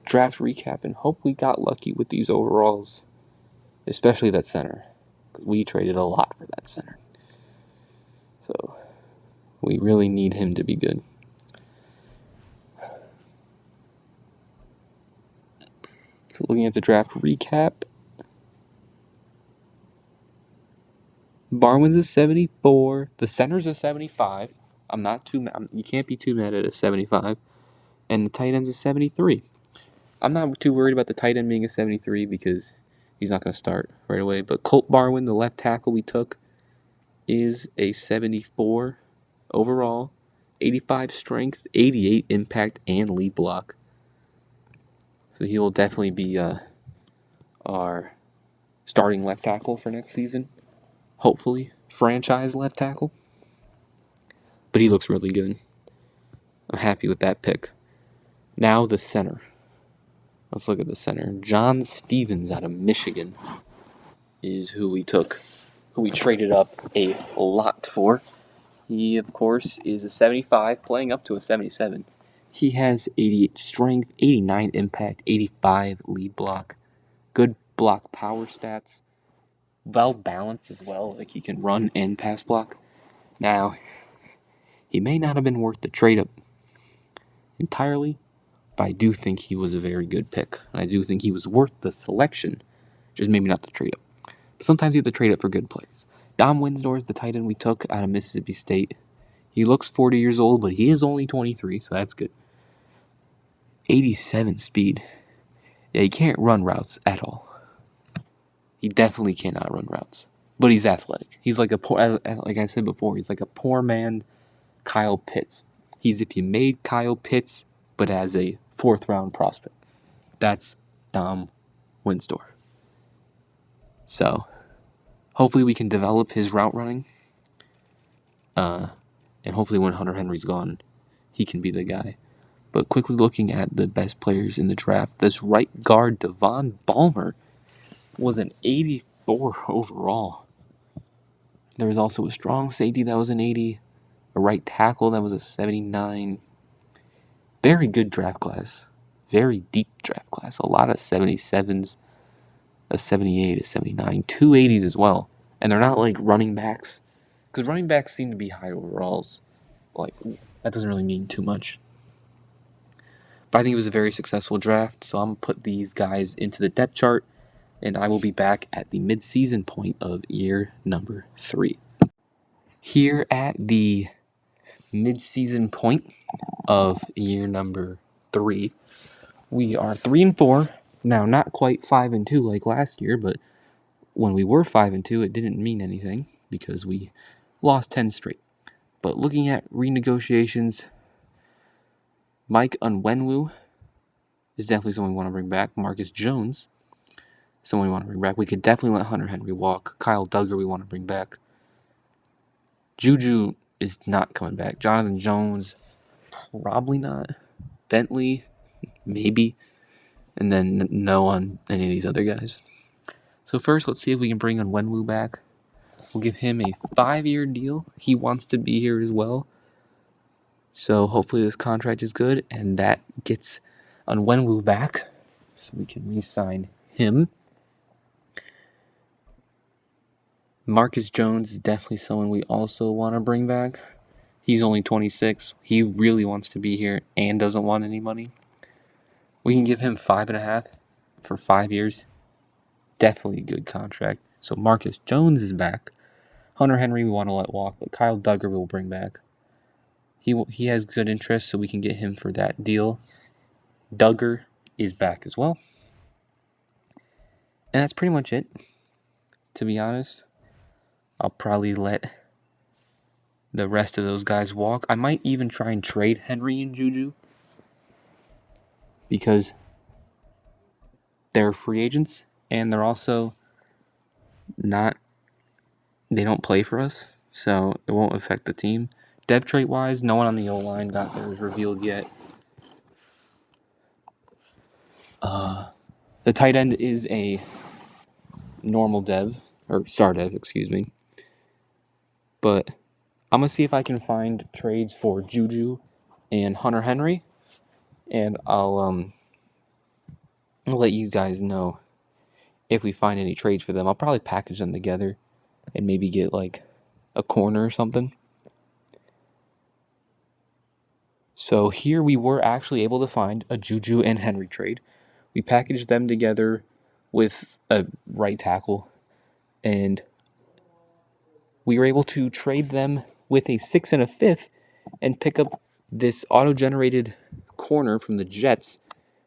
draft recap and hope we got lucky with these overalls, especially that center. We traded a lot for that center. So we really need him to be good. Looking at the draft recap, Barwin's a 74. The center's a 75. I'm not too mad. You can't be too mad at a 75. And the tight end's a 73. I'm not too worried about the tight end being a 73 because he's not going to start right away. But Colt Barwin, the left tackle we took, is a 74 overall, 85 strength, 88 impact, and lead block. So he will definitely be our starting left tackle for next season. Hopefully, franchise left tackle. But he looks really good. I'm happy with that pick. Now the center. Let's look at the center. John Stevens out of Michigan is who we took, who we traded up a lot for. He, of course, is a 75, playing up to a 77. He has 88 strength, 89 impact, 85 lead block, good block power stats, well balanced as well. Like he can run and pass block. Now, he may not have been worth the trade up entirely, but I do think he was a very good pick. And I do think he was worth the selection, just maybe not the trade up. But sometimes you have to trade up for good players. Dom Winsor is the tight end we took out of Mississippi State. He looks 40 years old, but he is only 23, so that's good. 87 speed. Yeah, he can't run routes at all. He definitely cannot run routes. But he's athletic. He's like like I said before, he's like a poor man Kyle Pitts. He's if you made Kyle Pitts, but as a 4th round prospect. That's Dom Winsor. So, hopefully we can develop his route running. And hopefully when Hunter Henry's gone, he can be the guy. But quickly looking at the best players in the draft, this right guard, Devon Balmer, was an 84 overall. There was also a strong safety that was an 80, a right tackle that was a 79. Very good draft class. Very deep draft class. A lot of 77s, a 78, a 79, two 80s as well. And they're not like running backs. Because running backs seem to be high overalls. Like, that doesn't really mean too much. But I think it was a very successful draft, so I'm going to put these guys into the depth chart, and I will be back at the mid-season point of year number 3. Here at the mid-season point of year number 3, we are 3-4. Now, not quite 5-2 like last year, but when we were 5-2, it didn't mean anything because we lost 10 straight. But looking at renegotiations, Mike Onwenu is definitely someone we want to bring back. Marcus Jones, someone we want to bring back. We could definitely let Hunter Henry walk. Kyle Duggar we want to bring back. Juju is not coming back. Jonathan Jones, probably not. Bentley, maybe. And then no on any of these other guys. So first, let's see if we can bring Onwenu back. We'll give him a 5-year deal. He wants to be here as well. So hopefully this contract is good, and that gets Onwenu back, so we can re-sign him. Marcus Jones is definitely someone we also want to bring back. He's only 26. He really wants to be here and doesn't want any money. We can give him 5.5 for 5 years. Definitely a good contract. So Marcus Jones is back. Hunter Henry we want to let walk, but Kyle Duggar we'll bring back. He has good interest, so we can get him for that deal. Duggar is back as well. And that's pretty much it, to be honest. I'll probably let the rest of those guys walk. I might even try and trade Henry and Juju because they're free agents and they're also not, they don't play for us, so it won't affect the team. Depth trait wise, no one on the O-line got theirs revealed yet. The tight end is a normal dev, or star dev, excuse me. But I'm going to see if I can find trades for Juju and Hunter Henry, and I'll let you guys know if we find any trades for them. I'll probably package them together and maybe get like a corner or something. So here we were actually able to find a Juju and Henry trade. We packaged them together with a right tackle, and we were able to trade them with a 6th and a 5th and pick up this auto-generated corner from the Jets,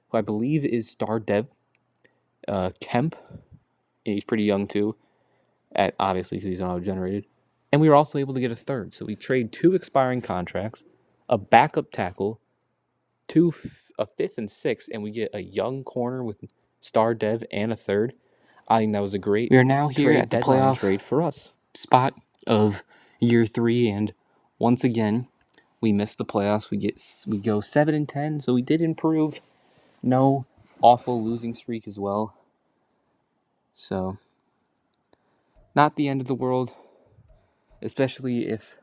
who I believe is star dev, Kemp, and he's pretty young too, obviously because he's auto-generated. And we were also able to get a 3rd, so we trade 2 expiring contracts, a backup tackle, a 5th and 6th, and we get a young corner with star dev and a 3rd. I think that was a great. We are now here at the playoff trade for us spot of year 3, and once again, we missed the playoffs. We go 7-10, so we did improve. No awful losing streak as well. So, not the end of the world, especially if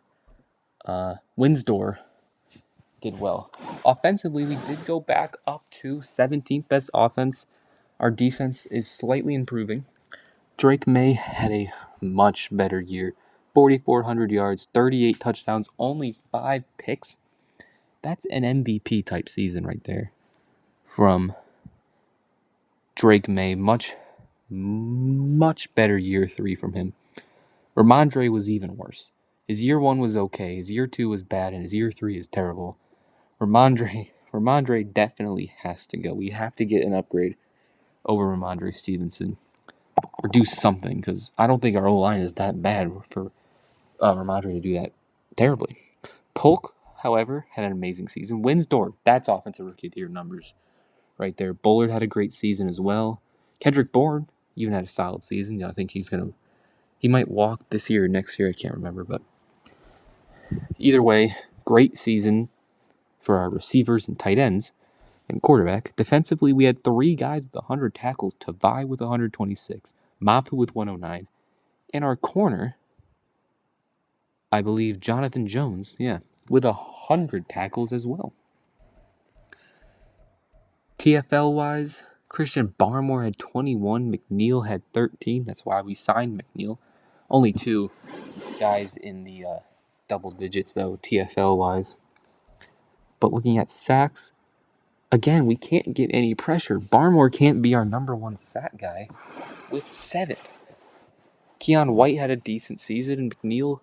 Winsdor did well. Offensively, we did go back up to 17th best offense. Our defense is slightly improving. Drake May had a much better year. 4,400 yards, 38 touchdowns, only 5 picks. That's an MVP type season right there from Drake May. Much better year 3 from him. Ramondre was even worse. His year 1 was okay, his year 2 was bad, and his year 3 is terrible. Ramondre definitely has to go. We have to get an upgrade over Ramondre Stevenson. Or do something, because I don't think our O-line is that bad for Ramondre to do that terribly. Polk, however, had an amazing season. Winsdor, that's offensive rookie of the year numbers right there. Bullard had a great season as well. Kendrick Bourne even had a solid season. I think he might walk this year or next year. I can't remember, but either way, great season for our receivers and tight ends and quarterback. Defensively, we had 3 guys with 100 tackles, Tavai with 126, Mapu with 109, and our corner, I believe Jonathan Jones, with 100 tackles as well. TFL-wise, Christian Barmore had 21, McNeil had 13. That's why we signed McNeil. Only 2 guys in the double digits, though, TFL-wise. But looking at sacks, again, we can't get any pressure. Barmore can't be our number 1 sack guy with 7. Keon White had a decent season, and McNeil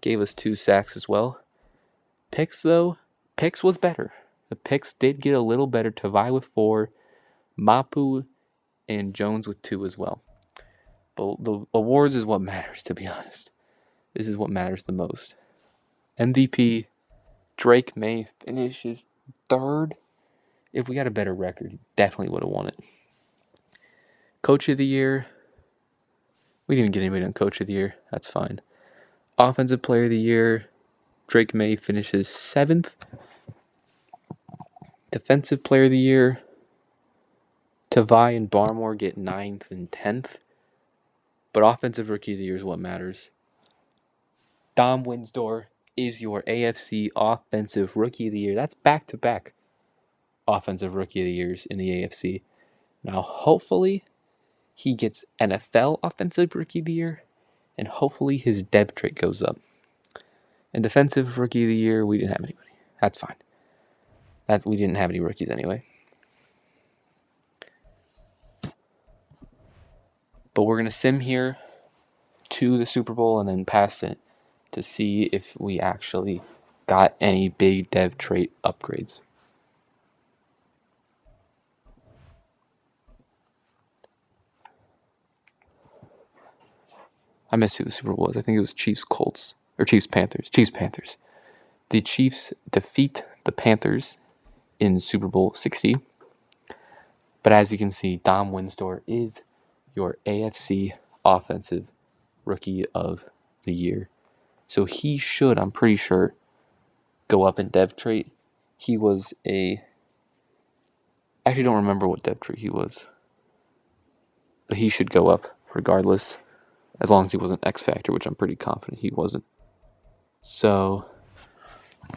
gave us 2 sacks as well. Picks, though, Picks was better. The picks did get a little better. Tavai with 4, Mapu and Jones with 2 as well. But the awards is what matters, to be honest. This is what matters the most. MVP, Drake May finishes 3rd. If we had a better record, he definitely would have won it. Coach of the year, we didn't even get anybody on Coach of the year. That's fine. Offensive Player of the year, Drake May finishes 7th. Defensive Player of the year, Tavai and Barmore get 9th and 10th. But Offensive Rookie of the year is what matters. Dom Winsdor is your AFC Offensive Rookie of the Year. That's back-to-back Offensive Rookie of the Years in the AFC. Now, hopefully, he gets NFL Offensive Rookie of the Year, and hopefully his depth trait goes up. And Defensive Rookie of the Year, we didn't have anybody. That's fine. We didn't have any rookies anyway. But we're going to sim here to the Super Bowl and then past it to see if we actually got any big dev trait upgrades. I missed who the Super Bowl was. I think it was Chiefs-Colts. Or Chiefs-Panthers. Chiefs-Panthers. The Chiefs defeat the Panthers in Super Bowl 60. But as you can see, Dom Winsdor is your AFC Offensive Rookie of the Year. So he should, I'm pretty sure, go up in dev trait. He was I actually don't remember what dev trait he was. But he should go up regardless, as long as he wasn't X Factor, which I'm pretty confident he wasn't. So,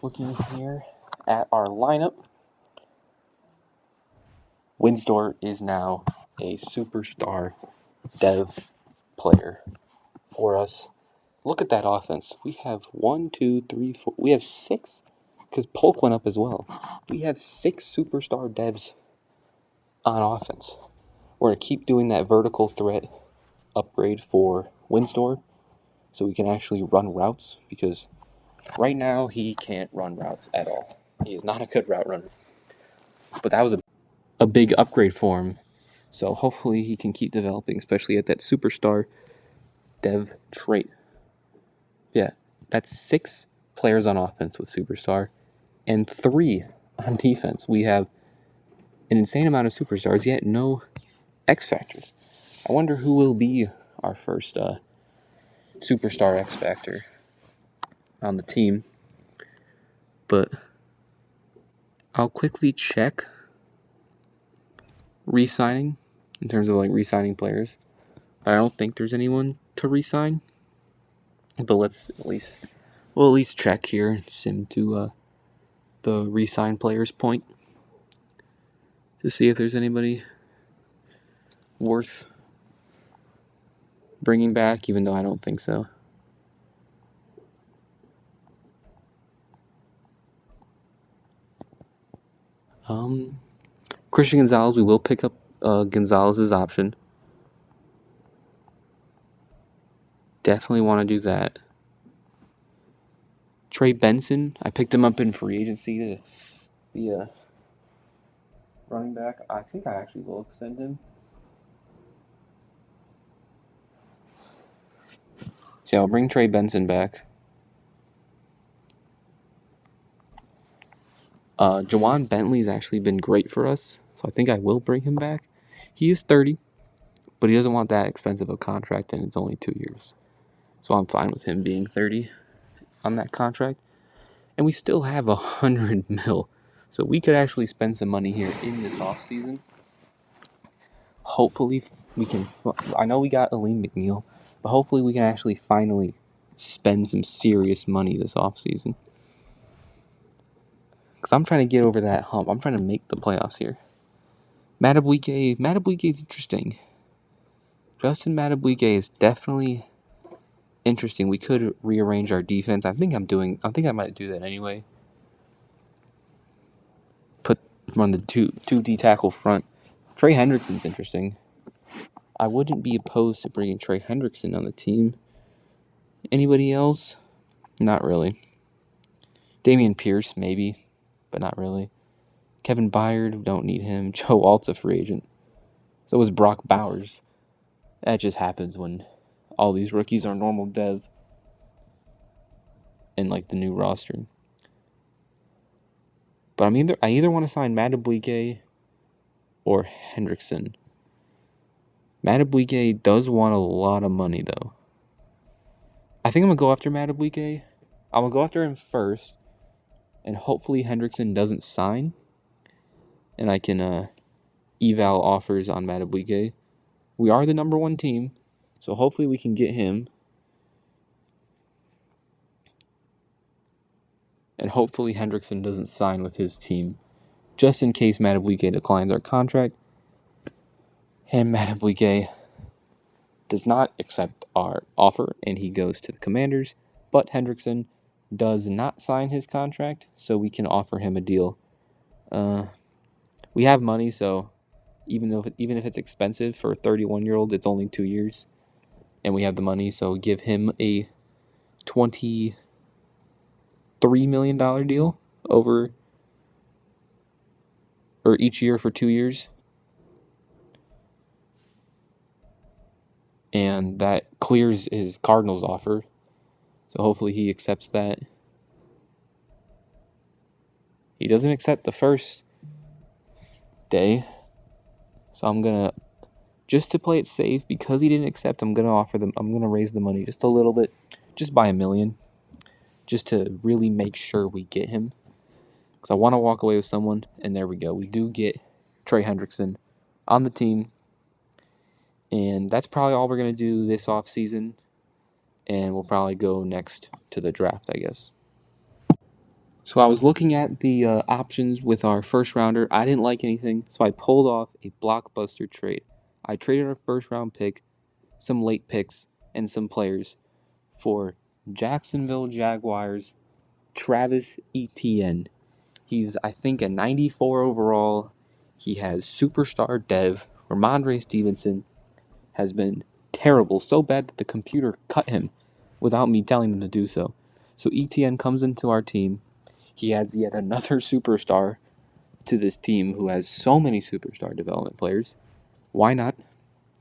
looking here at our lineup, Winsdor is now a superstar dev player for us. Look at that offense. We have 1, 2, 3, 4. We have 6, because Polk went up as well. We have 6 superstar devs on offense. We're going to keep doing that vertical threat upgrade for Winsdor so we can actually run routes, because right now he can't run routes at all. He is not a good route runner. But that was a big upgrade for him. So hopefully he can keep developing, especially at that superstar dev trait. Yeah, that's 6 players on offense with superstar and 3 on defense. We have an insane amount of superstars, yet no X factors. I wonder who will be our first superstar X Factor on the team. But I'll quickly check re-signing in terms of like re-signing players. I don't think there's anyone to re-sign. But we'll at least check here, sim to the re-sign players point to see if there's anybody worth bringing back, even though I don't think so. Christian Gonzalez, we will pick up Gonzalez's option. Definitely want to do that. Trey Benson, I picked him up in free agency to be a running back. I think I actually will extend him. So I'll bring Trey Benson back. Jawan Bentley's actually been great for us, so I think I will bring him back. He is 30, but he doesn't want that expensive a contract, and it's only 2 years. So I'm fine with him being 30 on that contract. And we still have 100 mil. So we could actually spend some money here in this offseason. Hopefully we can... I know we got Aleem McNeil, but hopefully we can actually finally spend some serious money this offseason. Because I'm trying to get over that hump. I'm trying to make the playoffs here. Matabwike is interesting. Justin Matabwike is definitely interesting. We could rearrange our defense. I think I might do that anyway. Run the two D tackle front. Trey Hendrickson's interesting. I wouldn't be opposed to bringing Trey Hendrickson on the team. Anybody else? Not really. Damian Pierce, maybe, but not really. Kevin Byard, don't need him. Joe Alt's a free agent. So was Brock Bowers. That just happens when all these rookies are normal dev and like the new roster. But I either want to sign Matabwike or Hendrickson. Matabwike does want a lot of money though. I think I'm going to go after Matabwike. I'm going to go after him first. And hopefully Hendrickson doesn't sign. And I can eval offers on Matabwike. We are the number one team. So hopefully we can get him. And hopefully Hendrickson doesn't sign with his team. Just in case Matabwike declines our contract. And Matabwike does not accept our offer. And he goes to the Commanders. But Hendrickson does not sign his contract. So we can offer him a deal. We have money, so even if it's expensive for a 31-year-old, it's only 2 years, and we have the money, so give him a $23 million deal over or each year for 2 years, and that clears his Cardinals offer. So hopefully he accepts that. He doesn't accept the first day, so I'm gonna, just to play it safe, because he didn't accept, I'm gonna raise the money just a little bit, just by $1 million, just to really make sure we get him. Because I want to walk away with someone, and there we go. We do get Trey Hendrickson on the team, and that's probably all we're going to do this offseason, and we'll probably go next to the draft, I guess. So I was looking at the options with our first rounder. I didn't like anything, so I pulled off a blockbuster trade. I traded our first round pick, some late picks, and some players for Jacksonville Jaguars Travis Etienne. He's, I think, a 94 overall. He has superstar dev. Ramondre Stevenson has been terrible, so bad that the computer cut him without me telling them to do so. So ETN comes into our team. He adds yet another superstar to this team who has so many superstar development players. Why not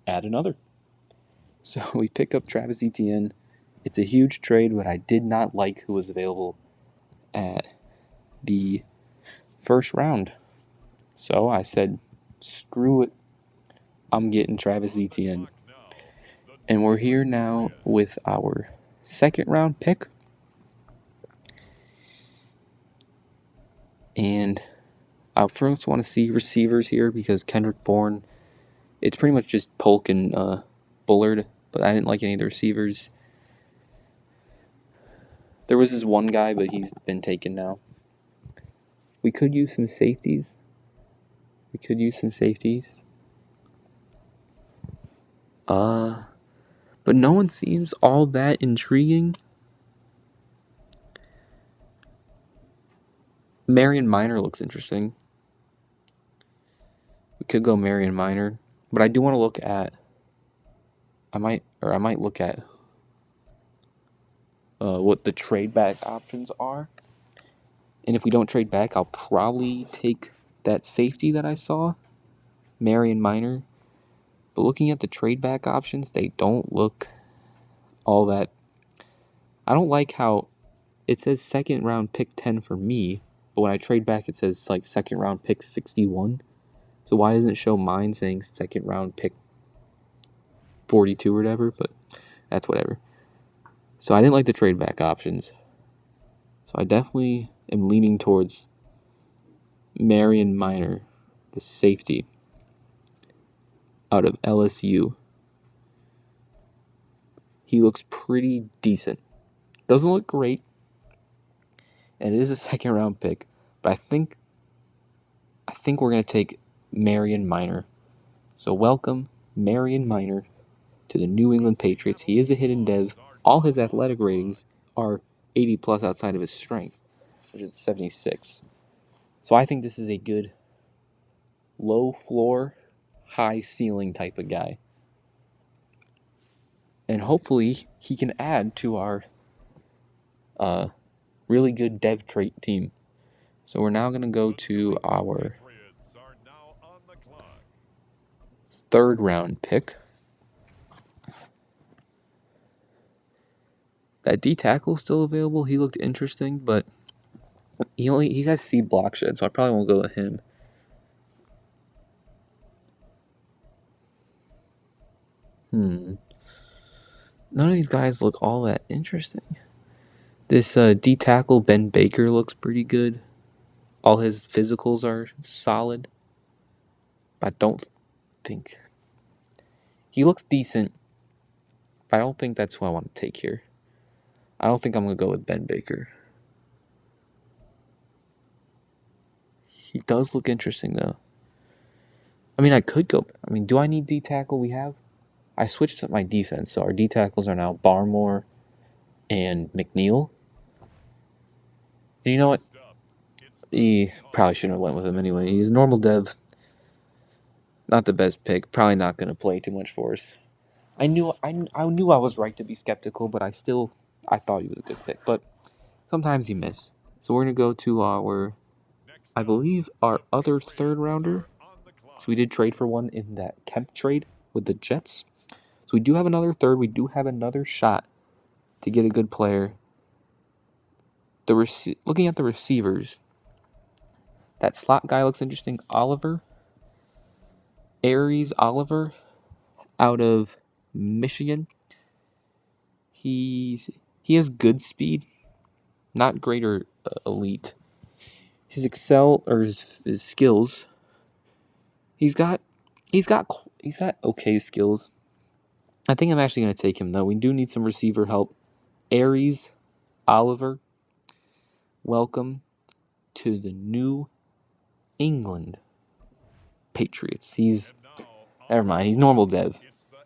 add another? So we pick up Travis Etienne. It's a huge trade, but I did not like who was available at the first round. So I said, screw it. I'm getting Travis Etienne. And we're here now with our second round pick. And I first want to see receivers here because Kendrick Bourne, it's pretty much just Polk and Bullard, but I didn't like any of the receivers. There was this one guy, but he's been taken now. We could use some safeties. But no one seems all that intriguing. Marion Minor looks interesting. We could go Marion Minor, but I do want to look at. I might look at what the trade back options are. And if we don't trade back, I'll probably take that safety that I saw, Marion Minor. But looking at the trade back options, they don't look all that. I don't like how it says second round pick 10 for me, but when I trade back, it says like second round pick 61. So why doesn't it show mine saying second round pick 42 or whatever? But that's whatever. So I didn't like the trade back options. So I definitely am leaning towards Marion Minor, the safety out of LSU. He looks pretty decent. Doesn't look great, and it is a second round pick, but I think we're gonna take Marion Minor. So welcome Marion Minor to the New England Patriots. He is a hidden dev. All his athletic ratings are 80 plus outside of his strength, which is 76. So I think this is a good low floor, high ceiling type of guy. And hopefully he can add to our really good dev trait team. So we're now going to go to our third round pick. That D tackle is still available. He looked interesting, but he has C block shed, so I probably won't go with him. None of these guys look all that interesting. This D tackle Ben Baker looks pretty good. All his physicals are solid, but I don't think he looks decent. But I don't think that's who I want to take here. I don't think I'm gonna go with Ben Baker. He does look interesting though. I mean, I could go. I mean, do I need D tackle? We have. I switched up my defense, so our D tackles are now Barmore and McNeil. And you know what? He probably shouldn't have went with him anyway. He's normal dev. Not the best pick. Probably not going to play too much for us. I knew I was right to be skeptical, but I thought he was a good pick. But sometimes you miss. So we're going to go to our, I believe, our other third rounder. So we did trade for one in that Kemp trade with the Jets. So we do have another third. We do have another shot to get a good player. Looking at the receivers, that slot guy looks interesting. Aries Oliver, out of Michigan. He has good speed, not great or elite. His his skills. He's got okay skills. I think I'm actually going to take him though. We do need some receiver help. Aries Oliver, welcome to the New England Patriots. Never mind. He's normal dev.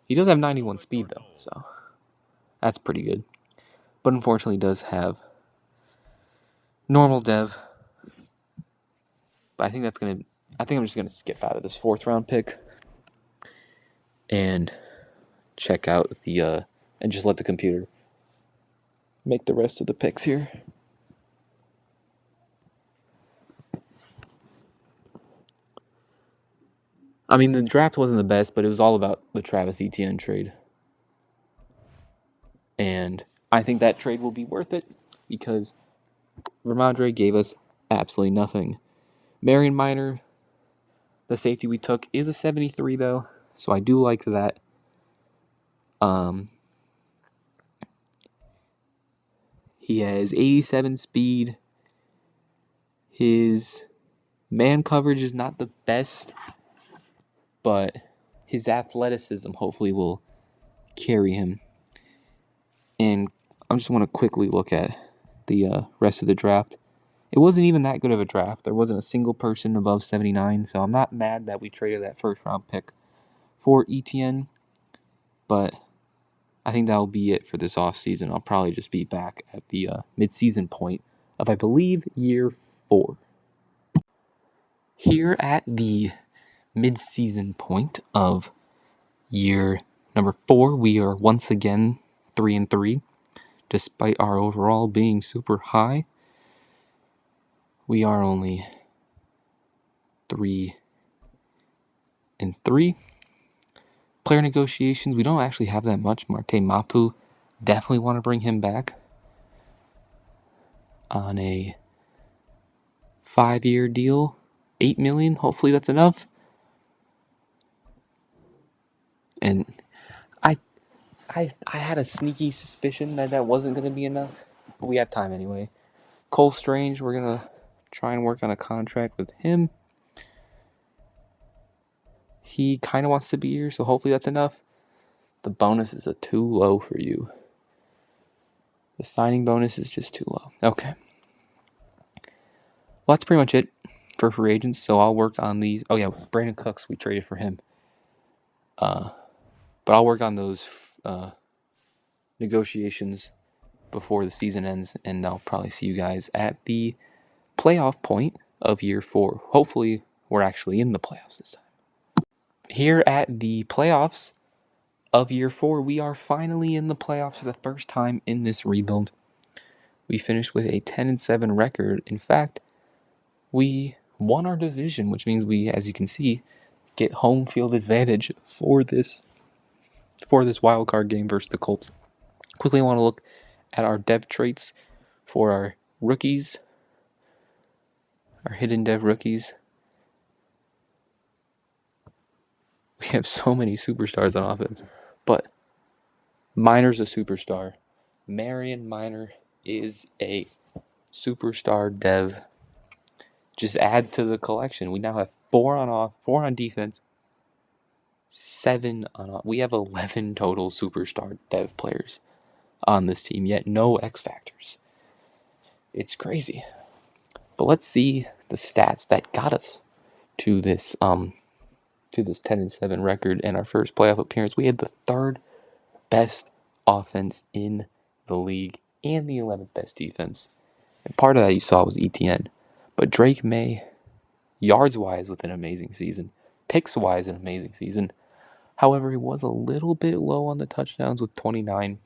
He does have 91 speed though, so that's pretty good. But unfortunately, he does have normal dev. But I think I'm just gonna skip out of this fourth round pick and check out and just let the computer make the rest of the picks here. I mean, the draft wasn't the best, but it was all about the Travis Etienne trade. And I think that trade will be worth it because Ramondre gave us absolutely nothing. Marion Minor, the safety we took, is a 73 though. So I do like that. He has 87 speed. His man coverage is not the best, but his athleticism hopefully will carry him. And I just want to quickly look at the rest of the draft. It wasn't even that good of a draft. There wasn't a single person above 79, so I'm not mad that we traded that first round pick for ETN, but I think that'll be it for this offseason. I'll probably just be back at the mid-season point of, I believe, year 4. Here at the mid-season point of year number 4, we are once again 3-3. Despite our overall being super high, we are only 3-3. Player negotiations, we don't actually have that much. Marte Mapu, definitely want to bring him back on a 5-year deal, $8 million. Hopefully that's enough. And I had a sneaky suspicion that wasn't going to be enough, but we had time anyway. Cole Strange, we're going to try and work on a contract with him. He kind of wants to be here, so hopefully that's enough. The bonuses are too low for you. The signing bonus is just too low. Okay. Well, that's pretty much it for free agents, so I'll work on these. Oh, yeah, Brandon Cooks, we traded for him. But I'll work on those negotiations before the season ends, and I'll probably see you guys at the playoff point of year 4. Hopefully, we're actually in the playoffs this time. Here at the playoffs of year 4, we are finally in the playoffs for the first time in this rebuild. We finished with a 10-7 record. In fact, we won our division, which means we, as you can see, get home field advantage for this wild card game versus the Colts. Quickly, I want to look at our dev traits for our rookies, our hidden dev rookies. We have so many superstars on offense, but Minor's a superstar. Marion Minor is a superstar dev. Just add to the collection. We now have 4 on defense, 7 on. We have 11 total superstar dev players on this team, yet no X factors. It's crazy. But let's see the stats that got us to this 10-7 record and our first playoff appearance. We had the 3rd best offense in the league and the 11th best defense. And part of that you saw was ETN. But Drake May, yards-wise, with an amazing season. Picks-wise, an amazing season. However, he was a little bit low on the touchdowns with 29,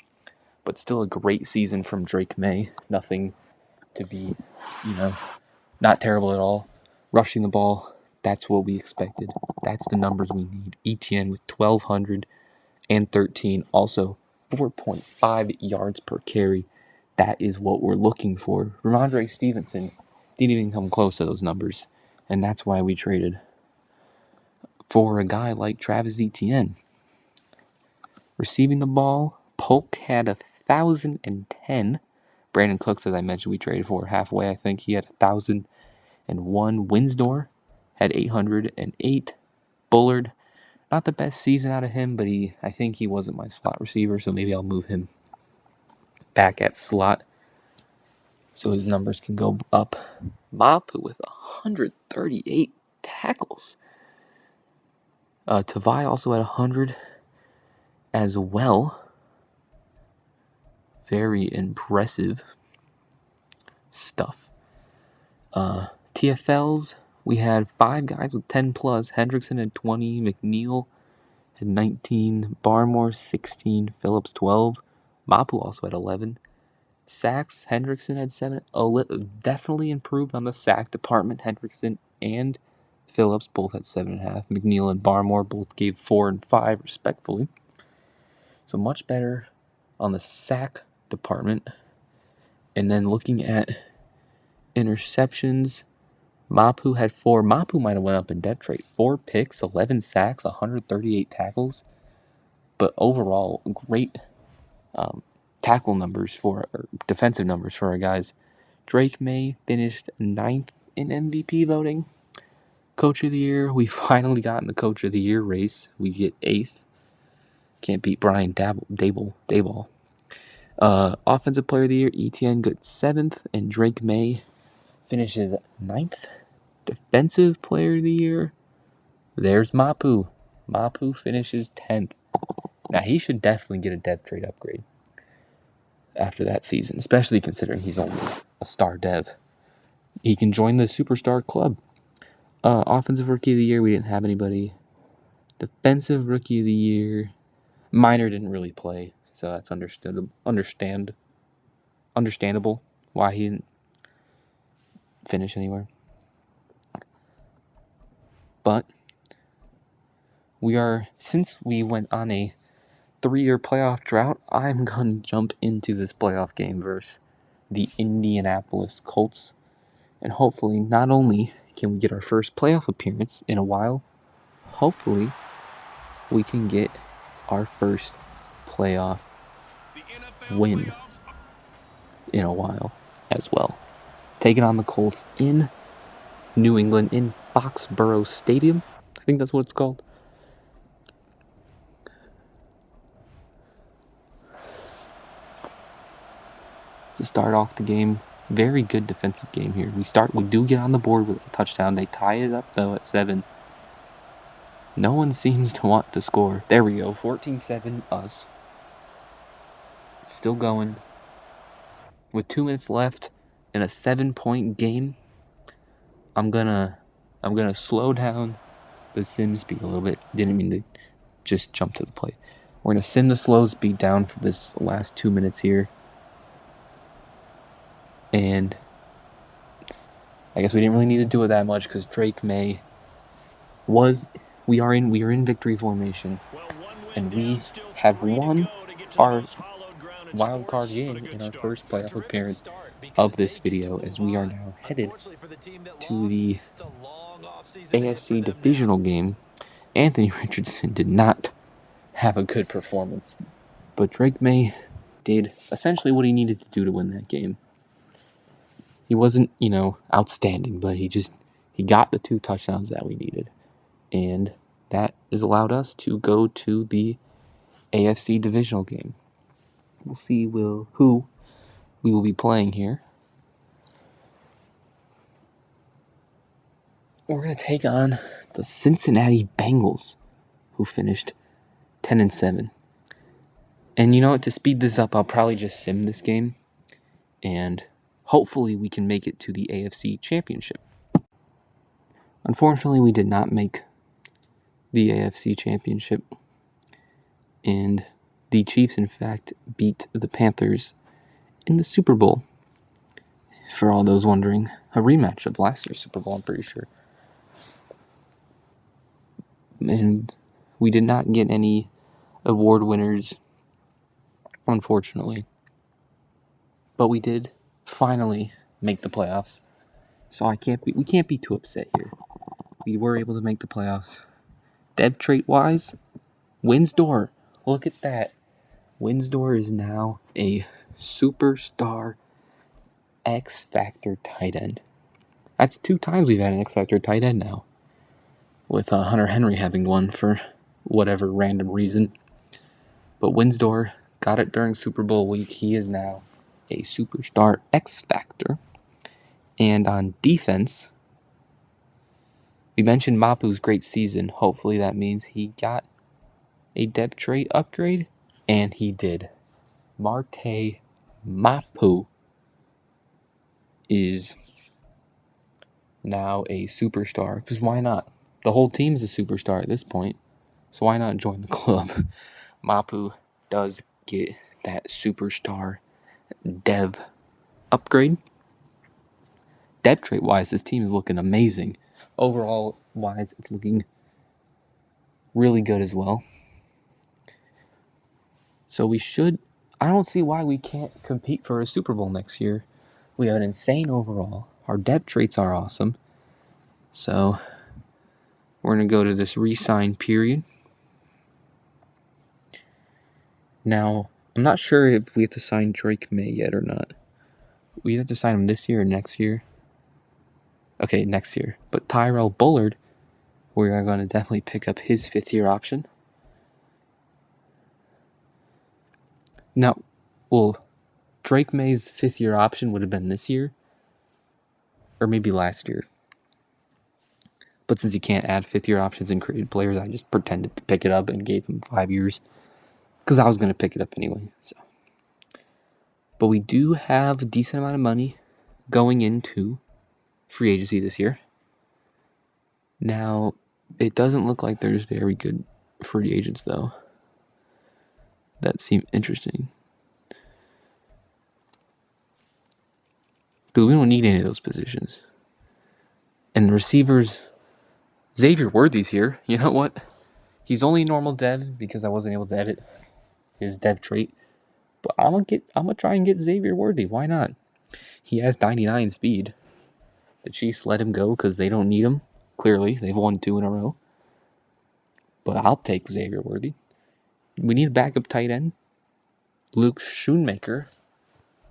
but still a great season from Drake May. Nothing to be, not terrible at all. Rushing the ball, that's what we expected. That's the numbers we need. ETN with 1,213, also 4.5 yards per carry. That is what we're looking for. Ramondre Stevenson didn't even come close to those numbers, and that's why we traded for a guy like Travis Etienne. Receiving the ball, Polk had 1,010. Brandon Cooks, as I mentioned, we traded for halfway. I think he had 1,001. Winsdor had 808. Bullard, not the best season out of him, but I think he wasn't my slot receiver, so maybe I'll move him back at slot so his numbers can go up. Mapu with 138 tackles. Tavai also had 100 as well. Very impressive stuff. TFLs, we had 5 guys with 10 plus. Hendrickson had 20, McNeil had 19, Barmore 16, Phillips 12, Mapu also had 11. Sacks, Hendrickson had 7. Definitely improved on the sack department. Hendrickson and Phillips both had 7.5. McNeil and Barmore both gave 4 and 5 respectfully. So much better on the sack department. And then looking at interceptions, Mapu had 4. Mapu might have went up in depth trait. 4 picks, 11 sacks, 138 tackles. But overall, great tackle numbers or defensive numbers for our guys. Drake May finished 9th in MVP voting. Coach of the Year, we finally got in the Coach of the Year race. We get 8th. Can't beat Brian Daboll. Offensive Player of the Year, ETN got 7th, and Drake May finishes 9th. Defensive Player of the Year, there's Mapu. Mapu finishes 10th. Now, he should definitely get a dev trade upgrade after that season, especially considering he's only a star dev. He can join the superstar club. Offensive Rookie of the Year, we didn't have anybody. Defensive Rookie of the Year, Minor didn't really play, so that's understandable why he didn't finish anywhere. But since we went on a 3-year playoff drought, I'm going to jump into this playoff game versus the Indianapolis Colts. And hopefully, not only can we get our first playoff appearance in a while, hopefully we can get our first playoff win in a while as well. Taking on the Colts in New England in Foxborough Stadium. I think that's what it's called. To start off the game, very good defensive game here. We do get on the board with a touchdown. They tie it up though at 7. No one seems to want to score. There we go, 14-7 us. Still going. With 2 minutes left in a 7-point game, I'm gonna slow down the sim speed a little bit. Didn't mean to just jump to the plate. We're gonna sim the slow speed down for this last 2 minutes here. And I guess we didn't really need to do it that much because Drake May we are in victory formation, and we have won our wild card game in our first playoff appearance of this video, as we are now headed to the AFC divisional game. Anthony Richardson did not have a good performance, but Drake May did essentially what he needed to do to win that game. He wasn't, outstanding, but he got the 2 touchdowns that we needed. And that has allowed us to go to the AFC divisional game. We'll see who we will be playing here. We're going to take on the Cincinnati Bengals, who finished 10-7. And you know what? To speed this up, I'll probably just sim this game, and hopefully we can make it to the AFC Championship. Unfortunately, we did not make the AFC Championship, and the Chiefs, in fact, beat the Panthers in the Super Bowl. For all those wondering, a rematch of last year's Super Bowl, I'm pretty sure. And we did not get any award winners, unfortunately. But we did finally make the playoffs. So we can't be too upset here. We were able to make the playoffs. Dev trait wise, Winsdor, look at that. Winsdor is now a superstar X Factor tight end. That's 2 times we've had an X Factor tight end now, with Hunter Henry having one for whatever random reason. But Winsdor got it during Super Bowl week. He is now a superstar X Factor. And on defense, we mentioned Mapu's great season. Hopefully that means he got a depth trait upgrade, and he did. Marte Mapu is now a superstar, because why not? The whole team's a superstar at this point, so why not join the club? Mapu does get that superstar dev upgrade. Depth trait wise, this team is looking amazing. Overall wise, it's looking really good as well. So I don't see why we can't compete for a Super Bowl next year. We have an insane overall. Our depth traits are awesome. So we're going to go to this re-sign period. Now, I'm not sure if we have to sign Drake May yet or not. We have to sign him this year or next year. Okay, next year. But Tyrell Bullard, we are going to definitely pick up his 5th-year option. Now, well, Drake May's 5th-year option would have been this year, or maybe last year. But since you can't add 5th-year options in created players, I just pretended to pick it up and gave him 5 years, because I was going to pick it up anyway. So, but we do have a decent amount of money going into free agency this year. Now, it doesn't look like there's very good free agents, though. That seemed interesting. Because we don't need any of those positions. And receivers, Xavier Worthy's here. You know what? He's only normal dev because I wasn't able to edit his dev trait. But I'm gonna try and get Xavier Worthy. Why not? He has 99 speed. The Chiefs let him go because they don't need him. Clearly, they've won 2 in a row. But I'll take Xavier Worthy. We need a backup tight end. Luke Schoonmaker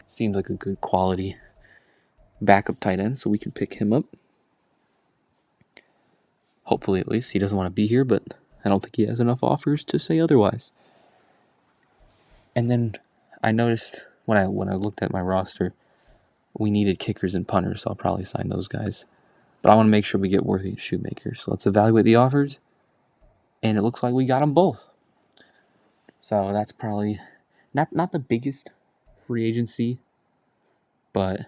seems like a good quality backup tight end, so we can pick him up. Hopefully, at least. He doesn't want to be here, but I don't think he has enough offers to say otherwise. And then I noticed when I looked at my roster, we needed kickers and punters, so I'll probably sign those guys. But I want to make sure we get Worthy and Shoemaker. So let's evaluate the offers. And it looks like we got them both. So that's probably not the biggest free agency, but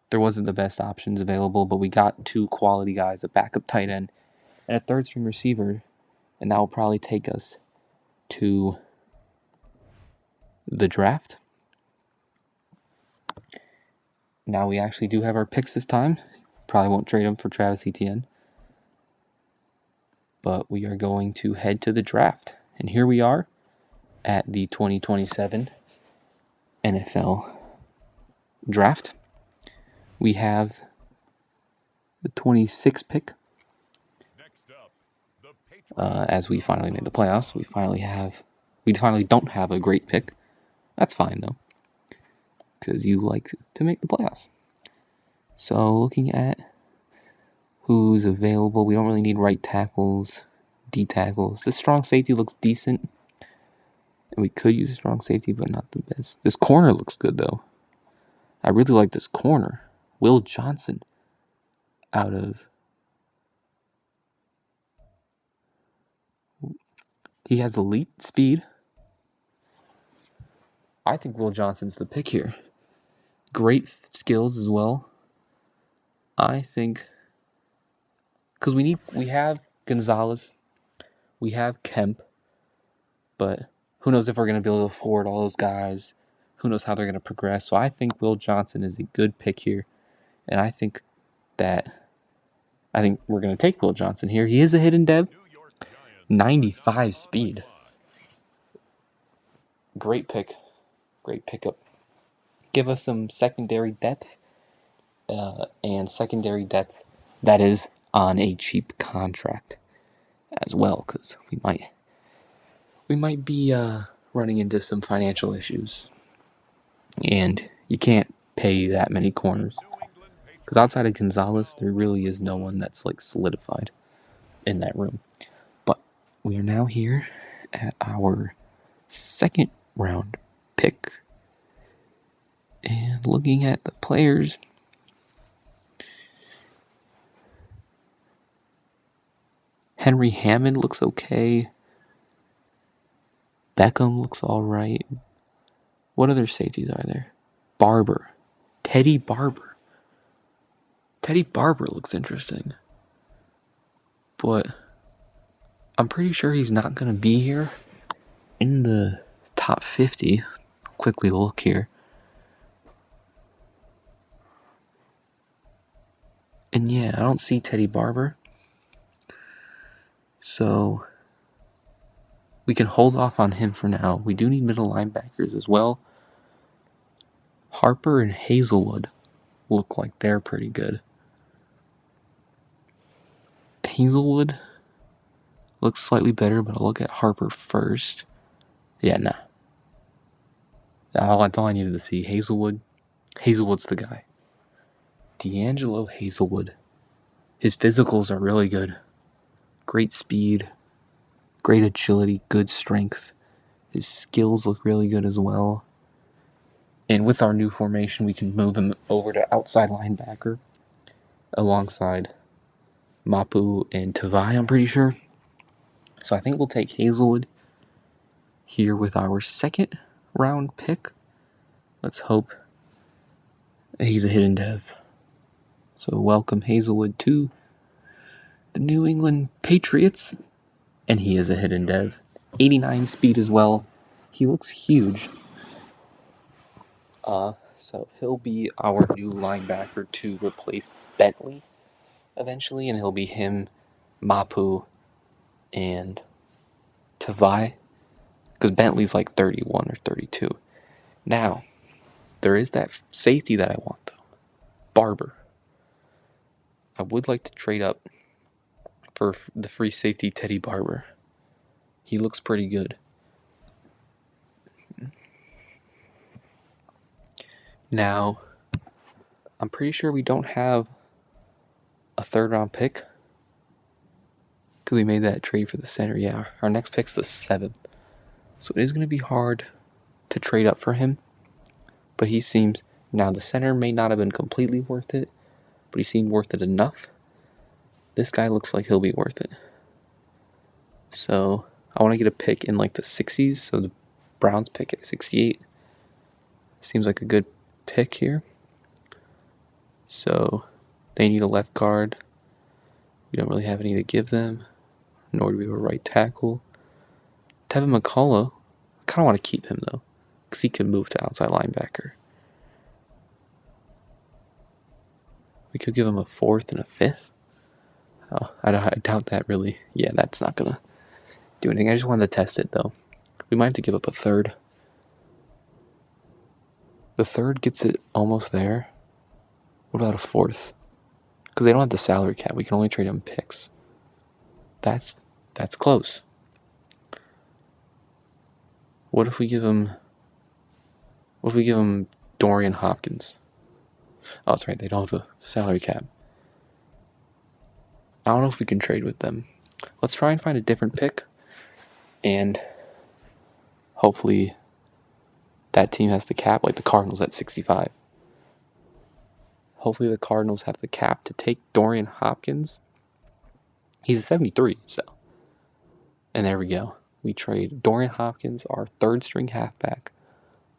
there wasn't the best options available. But we got 2 quality guys, a backup tight end and a 3rd-string receiver. And that will probably take us to the draft. Now we actually do have our picks this time. Probably won't trade them for Travis Etienne. But we are going to head to the draft. And here we are at the 2027 NFL draft. We have the 26th pick. As we finally made the playoffs, we finally don't have a great pick. That's fine though, because you like to make the playoffs. So looking at who's available, we don't really need right tackles, D tackles. This strong safety looks decent. And we could use a strong safety, but not the best. This corner looks good, though. I really like this corner. Will Johnson out of... He has elite speed. I think Will Johnson's the pick here. Great skills as well. I think... Because we have Gonzalez. We have Kemp. But who knows if we're going to be able to afford all those guys. Who knows how they're going to progress. So I think Will Johnson is a good pick here. And I think we're going to take Will Johnson here. He is a hidden dev. 95 speed. Great pick. Great pickup. Give us some secondary depth. And secondary depth that is on a cheap contract as well. Because we might be running into some financial issues. And you can't pay that many corners. Because outside of Gonzalez, there really is no one that's like solidified in that room. But we are now here at our 2nd round pick. And looking at the players, Henry Hammond looks okay. Beckham looks alright. What other safeties are there? Barber. Teddy Barber. Teddy Barber looks interesting. But I'm pretty sure he's not going to be here in the top 50. I'll quickly look here. And yeah, I don't see Teddy Barber. So we can hold off on him for now. We do need middle linebackers as well. Harper and Hazelwood look like they're pretty good. Hazelwood looks slightly better, but I'll look at Harper first. Yeah, nah. That's all I needed to see. Hazelwood's the guy. D'Angelo Hazelwood. His physicals are really good. Great speed, great agility, good strength. His skills look really good as well. And with our new formation, we can move him over to outside linebacker alongside Mapu and Tavai, I'm pretty sure. So I think we'll take Hazelwood here with our second round pick. Let's hope he's a hidden dev. So welcome Hazelwood to the New England Patriots. And he is a hidden dev. 89 speed as well. He looks huge. So he'll be our new linebacker to replace Bentley eventually, and he'll be him, Mapu, and Tavai, because Bentley's like 31 or 32. Now, there is that safety that I want, though. Barber. I would like to trade up for the free safety Teddy Barber. He looks pretty good. Now, I'm pretty sure we don't have a third round pick because we made that trade for the center. Yeah, our next pick's the 7th. So it is going to be hard to trade up for him. But he seems... Now, the center may not have been completely worth it, but he seemed worth it enough. This guy looks like he'll be worth it. So I want to get a pick in like the 60s. So the Browns pick at 68. Seems like a good pick here. So they need a left guard. We don't really have any to give them. Nor do we have a right tackle. Tevin McCullough, I kind of want to keep him though, because he can move to outside linebacker. We could give him a 4th and a 5th. Oh, I doubt that really. Yeah, that's not going to do anything. I just wanted to test it though. We might have to give up a 3rd. The 3rd gets it almost there. What about a 4th? Because they don't have the salary cap. We can only trade them picks. That's close. What if we give him Dorian Hopkins? Oh, that's right. They don't have the salary cap. I don't know if we can trade with them. Let's try and find a different pick. And hopefully that team has the cap, like the Cardinals at 65. Hopefully the Cardinals have the cap to take Dorian Hopkins. He's a 73, so. And there we go. We trade Dorian Hopkins, our 3rd string halfback,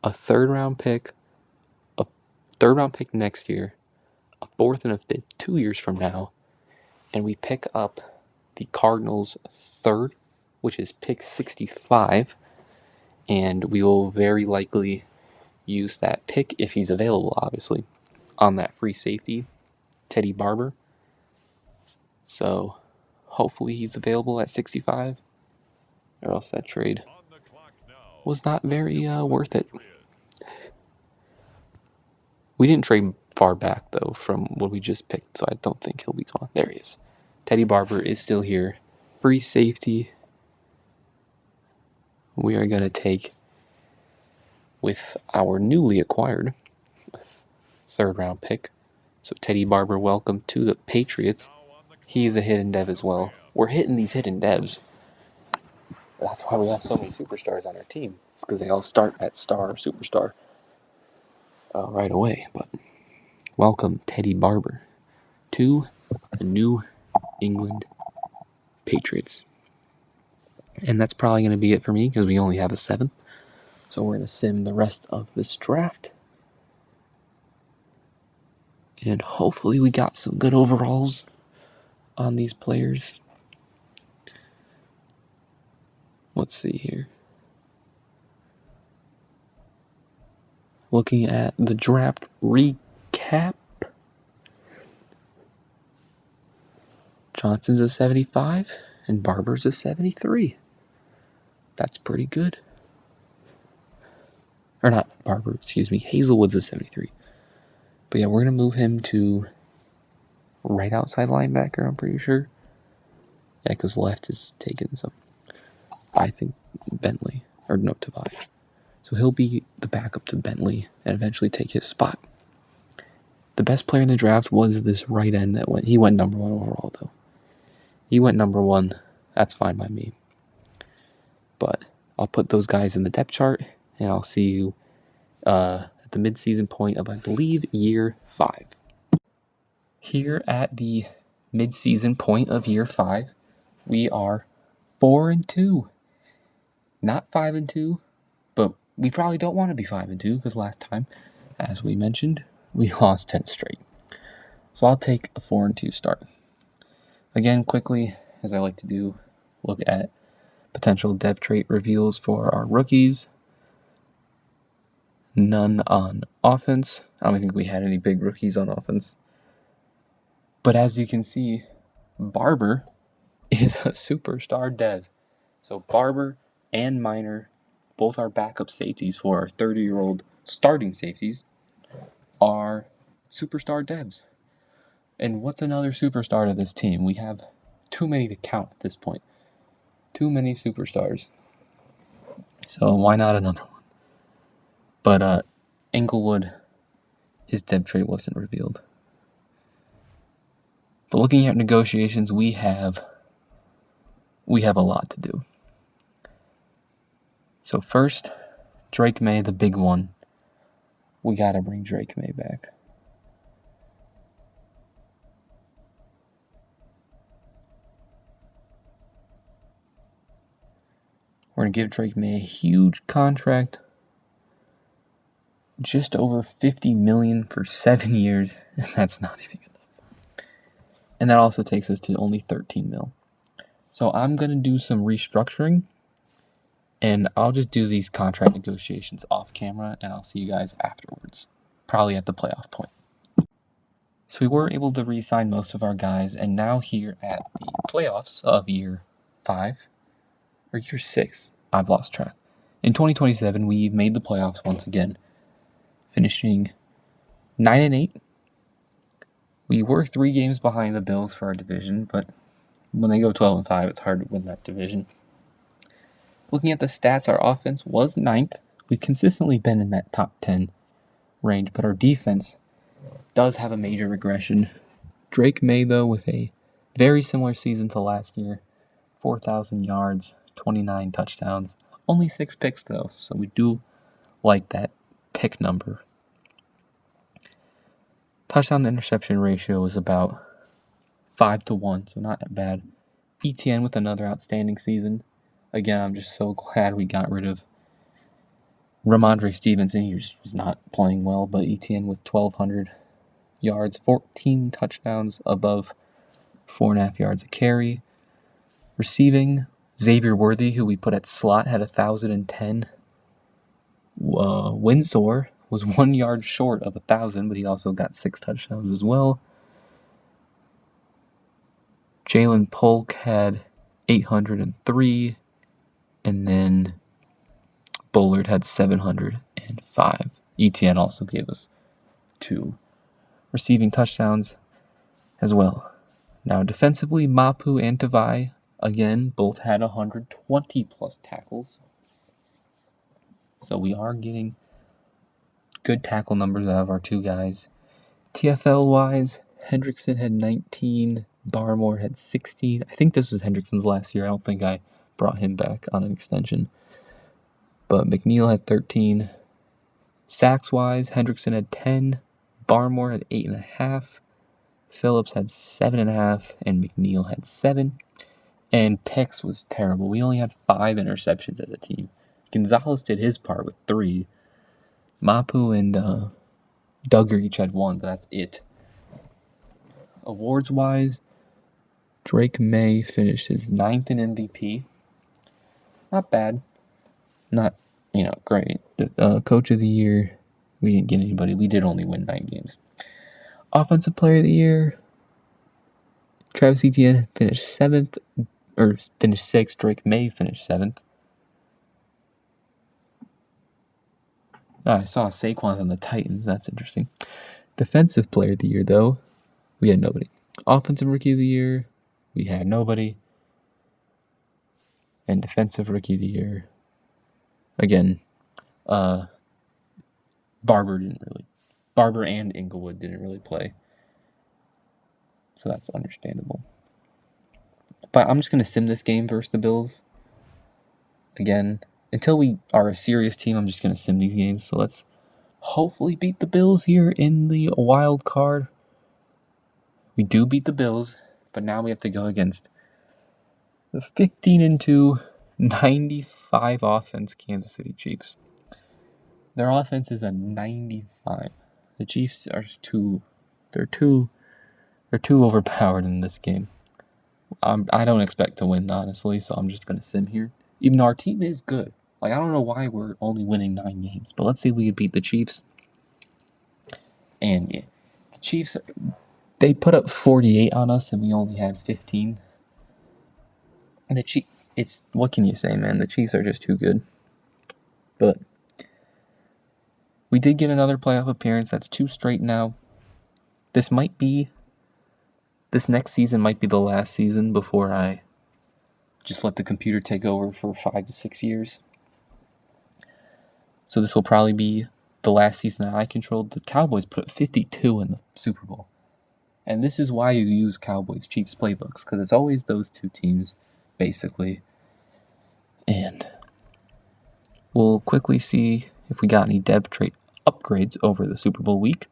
a 3rd round pick, a 3rd round pick next year, a 4th and a 5th 2 years from now, and we pick up the Cardinals' 3rd, which is pick 65, and we will very likely use that pick if he's available, obviously, on that free safety, Teddy Barber. So hopefully he's available at 65, or else that trade was not very worth it. We didn't trade far back, though, from what we just picked, so I don't think he'll be gone. There he is. Teddy Barber is still here. Free safety. We are going to take with our newly acquired 3rd round pick. So Teddy Barber, welcome to the Patriots. He's a hidden dev as well. We're hitting these hidden devs. That's why we have so many superstars on our team. It's because they all start at star or superstar right away. But welcome, Teddy Barber, to the New England Patriots. And that's probably going to be it for me because we only have a 7th. So we're going to sim the rest of this draft. And hopefully we got some good overalls on these players. Let's see here. Looking at the draft recap. Johnson's a 75 and Barber's a 73. That's pretty good. Or not Barber, excuse me. Hazelwood's a 73. But yeah, we're going to move him to right outside linebacker, I'm pretty sure. Yeah, because left is taken. So I think Bentley or no Tavai. So he'll be the backup to Bentley and eventually take his spot. The best player in the draft was this right end that went. He went number 1 overall though. He went number 1. That's fine by me. But I'll put those guys in the depth chart, and I'll see you at the midseason point of, I believe, year 5. Here at the midseason point of year 5, we are 4-2. Not 5-2, but we probably don't want to be 5-2 because last time, as we mentioned, we lost 10 straight. So I'll take a 4-2 start. Again, quickly, as I like to do, look at potential dev trait reveals for our rookies. None on offense. I don't think we had any big rookies on offense. But as you can see, Barber is a superstar dev. So Barber and Minor, both our backup safeties for our 30-year-old starting safeties, are superstar devs. And what's another superstar to this team? We have too many to count at this point. Too many superstars. So why not another one? But Englewood, his dev trait wasn't revealed. But looking at negotiations, we have a lot to do. So first, Drake May, the big one. We got to bring Drake May back. We're going to give Drake May a huge contract. Just over $50 million for 7 years. And that's not even enough. And that also takes us to only $13 million. So I'm going to do some restructuring. And I'll just do these contract negotiations off camera. And I'll see you guys afterwards. Probably at the playoff point. So we were able to re-sign most of our guys. And now here at the playoffs of year 5. Or year 6. I've lost track. In 2027, we made the playoffs once again, finishing 9-8. We were 3 games behind the Bills for our division, but when they go 12-5, it's hard to win that division. Looking at the stats, our offense was 9th. We've consistently been in that top 10 range, but our defense does have a major regression. Drake May, though, with a very similar season to last year, 4,000 yards, 29 touchdowns, only 6 picks, though, so we do like that pick number. Touchdown to interception ratio is about 5-1, so not that bad. ETN with another outstanding season. Again, I'm just so glad we got rid of Ramondre Stevenson. He was not playing well, but ETN with 1,200 yards, 14 touchdowns above 4.5 yards a carry. Receiving, Xavier Worthy, who we put at slot, had 1,010. Windsor was 1 yard short of 1,000, but he also got 6 touchdowns as well. Jalen Polk had 803, and then Bullard had 705. ETN also gave us 2 receiving touchdowns as well. Now, defensively, Mapu and Tavai, again, both had 120-plus tackles. So we are getting good tackle numbers out of our 2 guys. TFL-wise, Hendrickson had 19, Barmore had 16. I think this was Hendrickson's last year. I don't think I brought him back on an extension. But McNeil had 13. Sacks-wise, Hendrickson had 10, Barmore had 8.5, Phillips had 7.5, and McNeil had 7. And picks was terrible. We only had 5 interceptions as a team. Gonzalez did his part with 3. Mapu and Duggar each had 1, but that's it. Awards-wise, Drake May finished his 9th in MVP. Not bad. Not, great. Coach of the Year, we didn't get anybody. We did only win 9 games. Offensive Player of the Year, Travis Etienne finished 7th, or finished 6th. Drake May finished 7th. I saw Saquon on the Titans. That's interesting. Defensive Player of the Year, though, we had nobody. Offensive Rookie of the Year, we had nobody. And Defensive Rookie of the Year, again, Barber and Inglewood didn't really play. So that's understandable. But I'm just going to sim this game versus the Bills. Again, until we are a serious team, I'm just going to sim these games. So let's hopefully beat the Bills here in the wild card. We do beat the Bills, but now we have to go against the 15-2, 95 offense Kansas City Chiefs. Their offense is a 95. The Chiefs are they're too overpowered in this game. I don't expect to win, honestly, so I'm just going to sim here. Even though our team is good. Like, I don't know why we're only winning 9 games, but let's see if we can beat the Chiefs. And yeah, the Chiefs, they put up 48 on us, and we only had 15. And what can you say, man? The Chiefs are just too good. But we did get another playoff appearance. That's 2 straight now. This next season might be the last season before I just let the computer take over for 5 to 6 years. So this will probably be the last season that I controlled. The Cowboys put up 52 in the Super Bowl. And this is why you use Cowboys Chiefs playbooks, because it's always those 2 teams, basically. And we'll quickly see if we got any dev trait upgrades over the Super Bowl week.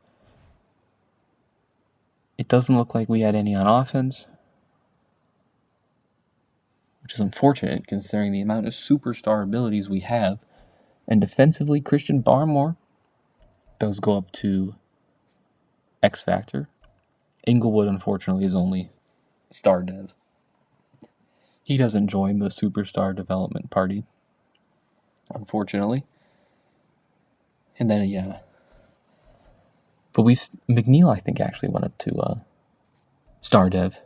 It doesn't look like we had any on offense, which is unfortunate considering the amount of superstar abilities we have. And defensively, Christian Barmore does go up to X Factor. Inglewood, unfortunately, is only star dev. He doesn't join the superstar development party, unfortunately. And then, yeah. But McNeil, I think, actually went up to star dev.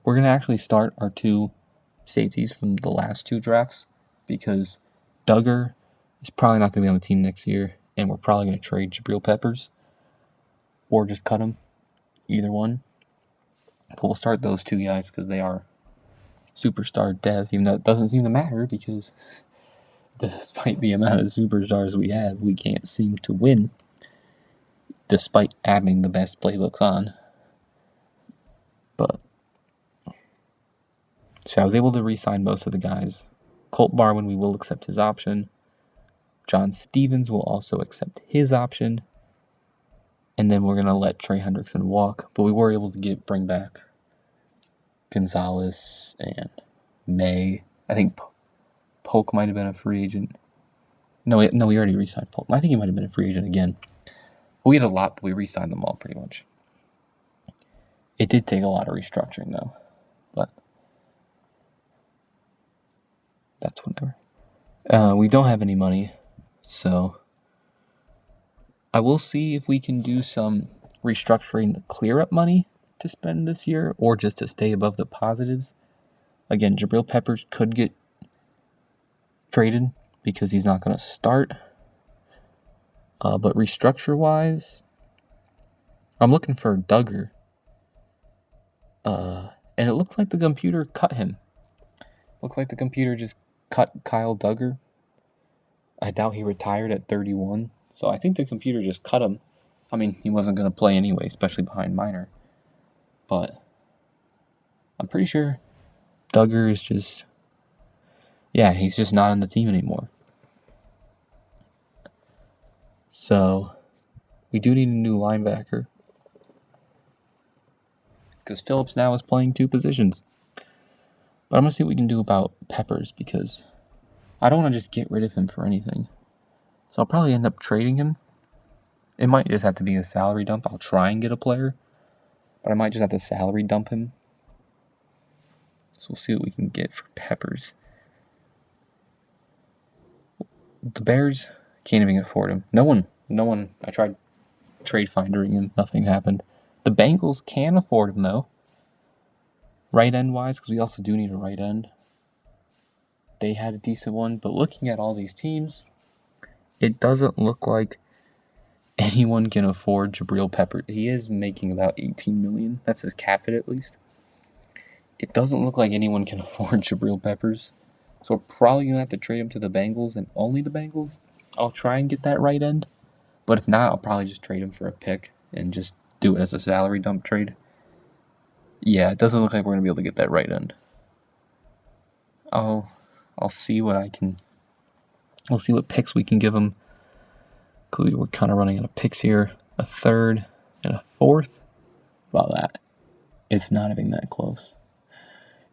We're going to actually start our 2 safeties from the last 2 drafts because Duggar is probably not going to be on the team next year, and we're probably going to trade Jabril Peppers or just cut him, either one. But we'll start those 2 guys because they are superstar dev, even though it doesn't seem to matter because despite the amount of superstars we have, we can't seem to win despite adding the best playbooks on. But so I was able to re-sign most of the guys. Colt Barwin, we will accept his option. John Stevens will also accept his option. And then we're going to let Trey Hendrickson walk. But we were able to bring back Gonzalez and May. I think Polk might have been a free agent. No, we already re-signed Polk. I think he might have been a free agent again. We had a lot, but we re-signed them all pretty much. It did take a lot of restructuring, though. But that's whatever. We don't have any money, so I will see if we can do some restructuring to clear up money to spend this year or just to stay above the positives. Again, Jabril Peppers could get traded because he's not going to start. But restructure-wise, I'm looking for Duggar. And it looks like the computer cut him. Looks like the computer just cut Kyle Duggar. I doubt he retired at 31. So I think the computer just cut him. I mean, he wasn't going to play anyway, especially behind Minor. But I'm pretty sure Duggar is just... Yeah, he's just not on the team anymore. So we do need a new linebacker. Because Phillips now is playing 2 positions. But I'm going to see what we can do about Peppers because I don't want to just get rid of him for anything. So I'll probably end up trading him. It might just have to be a salary dump. I'll try and get a player. But I might just have to salary dump him. So we'll see what we can get for Peppers. The Bears can't even afford him. No one. I tried trade findering him. Nothing happened. The Bengals can afford him, though. Right end wise, because we also do need a right end. They had a decent one. But looking at all these teams, it doesn't look like anyone can afford Jabril Peppers. He is making about $18 million. That's his cap hit, at least. It doesn't look like anyone can afford Jabril Peppers. So we're probably going to have to trade him to the Bengals and only the Bengals. I'll try and get that right end. But if not, I'll probably just trade him for a pick and just do it as a salary dump trade. Yeah, it doesn't look like we're going to be able to get that right end. I'll see what I can. We'll see what picks we can give him. We're kind of running out of picks here. A third and a fourth. About that. It's not even that close.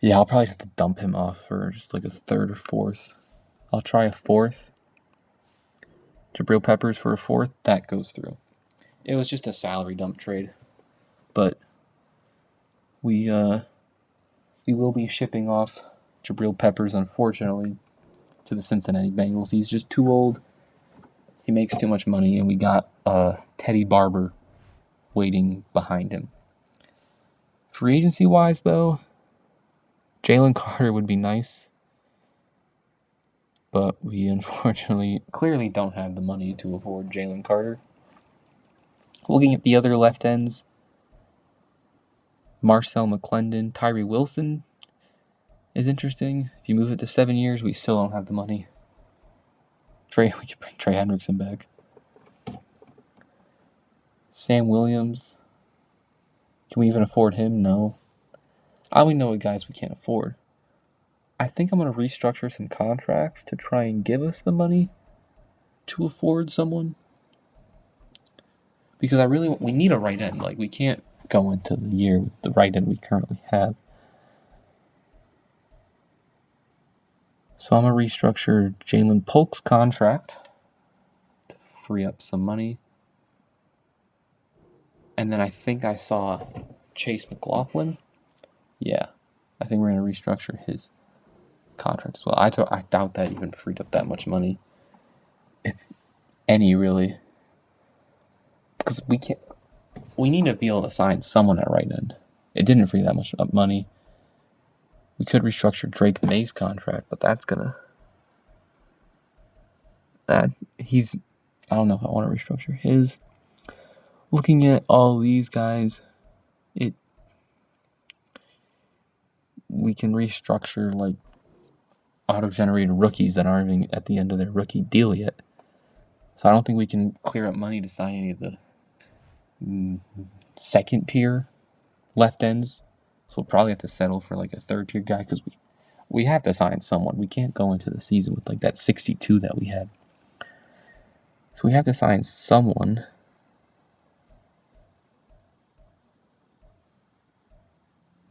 Yeah, I'll probably have to dump him off for just like a third or fourth. I'll try a fourth. Jabril Peppers for a fourth. That goes through. It was just a salary dump trade. But we will be shipping off Jabril Peppers, unfortunately, to the Cincinnati Bengals. He's just too old. He makes too much money, and we got Teddy Barber waiting behind him. Free agency-wise, though, Jalen Carter would be nice. But we unfortunately clearly don't have the money to afford Jalen Carter. Looking at the other left ends, Marcel McClendon, Tyree Wilson is interesting. If you move it to 7 years, we still don't have the money. We could bring Trey Hendrickson back. Sam Williams. Can we even afford him? No. I only know what guys we can't afford. I think I'm going to restructure some contracts to try and give us the money to afford someone. Because we need a right end. Like, we can't go into the year with the right end we currently have. So I'm going to restructure Jalen Polk's contract to free up some money. And then I think I saw Chase McLaughlin. Yeah, I think we're going to restructure his contract as well. I doubt that even freed up that much money. If any, really. Because we need to be able to sign someone at right end. It didn't free that much up money. We could restructure Drake May's contract, but I don't know if I want to restructure his. Looking at all these guys, we can restructure like auto-generated rookies that aren't even at the end of their rookie deal yet. So I don't think we can clear up money to sign any of the second tier left ends. So we'll probably have to settle for like a third tier guy because we have to sign someone. We can't go into the season with like that 62 that we had. So we have to sign someone.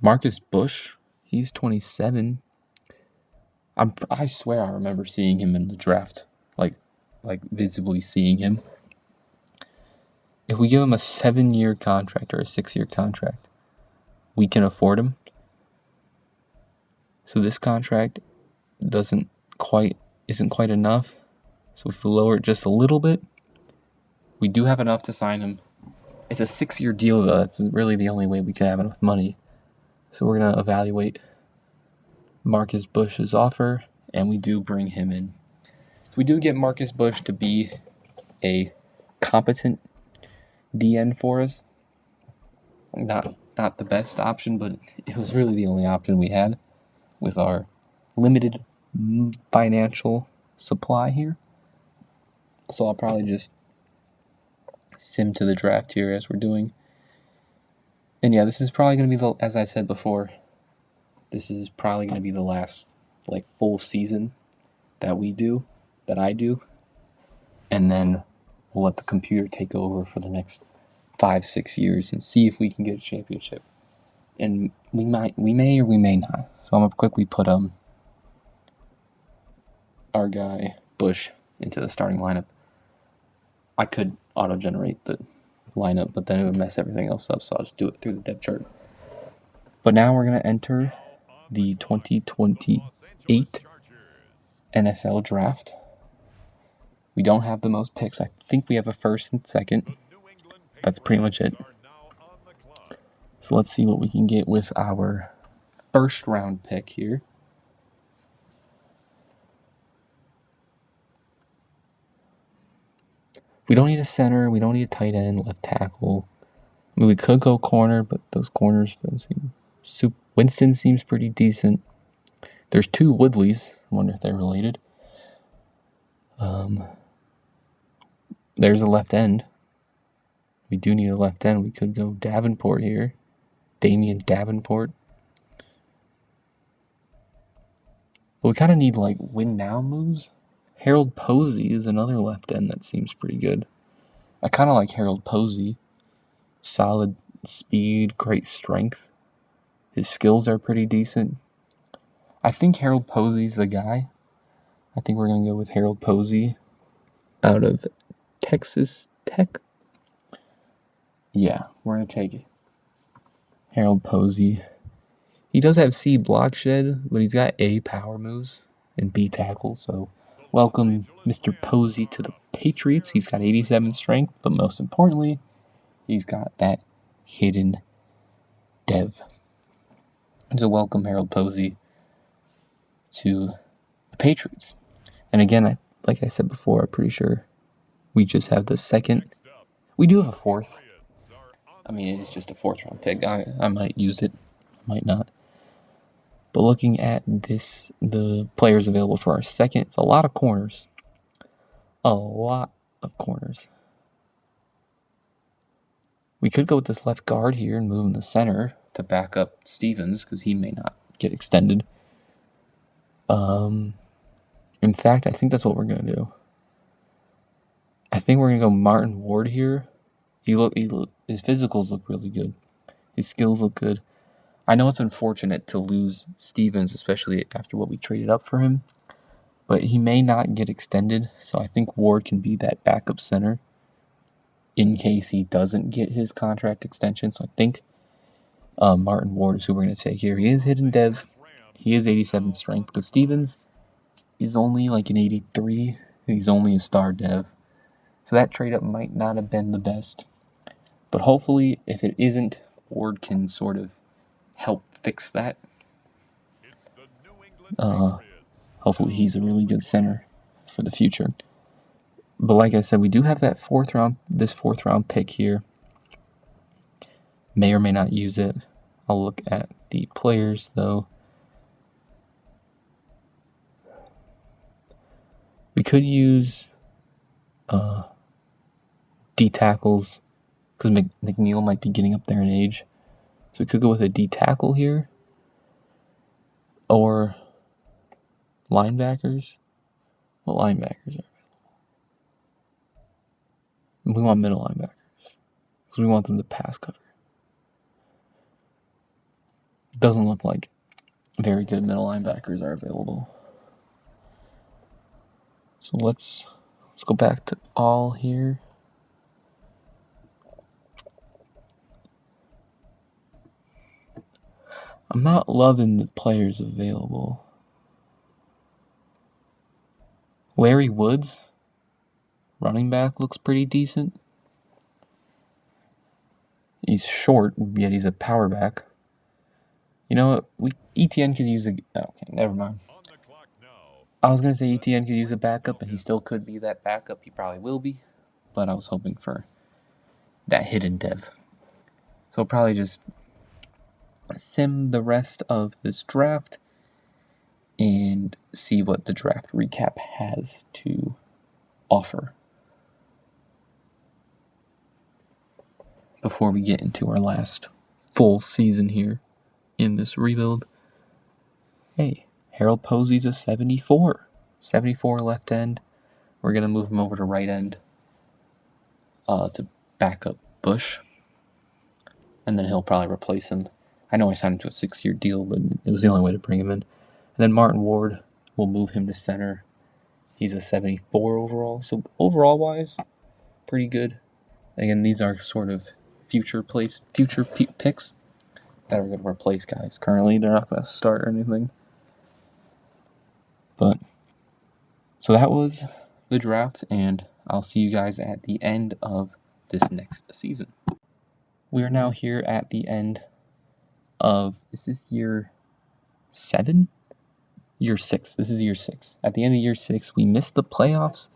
Marcus Bush, he's 27. I swear I remember seeing him in the draft, like visibly seeing him. If we give him a 7-year contract or a 6-year contract, we can afford him. So this contract isn't quite enough. So if we lower it just a little bit, we do have enough to sign him. It's a 6-year deal, though. That's really the only way we could have enough money. So we're going to evaluate Marcus Bush's offer, and we do bring him in. So we do get Marcus Bush to be a competent DN for us. Not the best option, but it was really the only option we had with our limited financial supply here. So I'll probably just sim to the draft here as we're doing. And yeah, this is probably going to be as I said before, this is probably going to be the last full season that I do. And then we'll let the computer take over for the next 5-6 years and see if we can get a championship. And we may or we may not. So I'm going to quickly put our guy Bush into the starting lineup. I could auto-generate the lineup, but then it would mess everything else up, so I'll just do it through the depth chart. But now we're going to enter the 2028 NFL Draft. We don't have the most picks. I think we have a first and second. That's pretty much it. So let's see what we can get with our first round pick here. We don't need a center. We don't need a tight end, left tackle. I mean, we could go corner, but those corners don't seem... Winston seems pretty decent. There's 2 Woodleys. I wonder if they're related. There's a left end. We do need a left end. We could go Davenport here. Damian Davenport. But we kind of need like win now moves. Harold Posey is another left end that seems pretty good. I kind of like Harold Posey. Solid speed, great strength. His skills are pretty decent. I think Harold Posey's the guy. I think we're going to go with Harold Posey out of Texas Tech. Yeah, we're going to take Harold Posey. He does have C block shed, but he's got A power moves and B tackle. So welcome Mr. Posey to the Patriots. He's got 87 strength, but most importantly, he's got that hidden dev. So welcome Harold Posey to the Patriots. And again, like I said before, I'm pretty sure we just have the second. We do have a fourth. I mean, it's just a fourth round pick. I might use it, I might not. But looking at this, the players available for our second, it's a lot of corners. A lot of corners. We could go with this left guard here and move him to center to back up Stevens because he may not get extended. In fact, I think that's what we're going to do. I think we're going to go Martin Ward here. His physicals look really good. His skills look good. I know it's unfortunate to lose Stevens, especially after what we traded up for him, but he may not get extended, so I think Ward can be that backup center in case he doesn't get his contract extension. So I think Martin Ward is who we're going to take here. He is hidden dev. He is 87 strength, because Stevens is only like an 83, and he's only a star dev. So that trade-up might not have been the best. But hopefully, if it isn't, Ward can sort of help fix that. Hopefully he's a really good center for the future. But like I said, we do have that fourth round pick here. May or may not use it. I'll look at the players, though. We could use D tackles because McNeil might be getting up there in age. So we could go with a D tackle here. Or linebackers. What linebackers are available? We want middle linebackers because we want them to pass cover. It doesn't look like very good middle linebackers are available. So let's go back to all here. I'm not loving the players available. Larry Woods, running back, looks pretty decent. He's short, yet he's a power back. You know what? ETN could use a... Okay, never mind. I was going to say ETN could use a backup, and he still could be that backup. He probably will be. But I was hoping for that hidden dev. So I'll probably just sim the rest of this draft and see what the draft recap has to offer before we get into our last full season here in this rebuild. Hey, Harold Posey's a 74. 74 left end. We're going to move him over to right end to back up Bush. And then he'll probably replace him. I know I signed him to a 6-year deal, but it was the only way to bring him in. And then Martin Ward, we'll move him to center. He's a 74 overall. So overall-wise, pretty good. Again, these are sort of future picks that are going to replace guys. Currently, they're not going to start or anything. But, so that was the draft, and I'll see you guys at the end of this next season. We are now here at the end of, is this year 7? Year 6. This is year 6. At the end of year 6, we missed the playoffs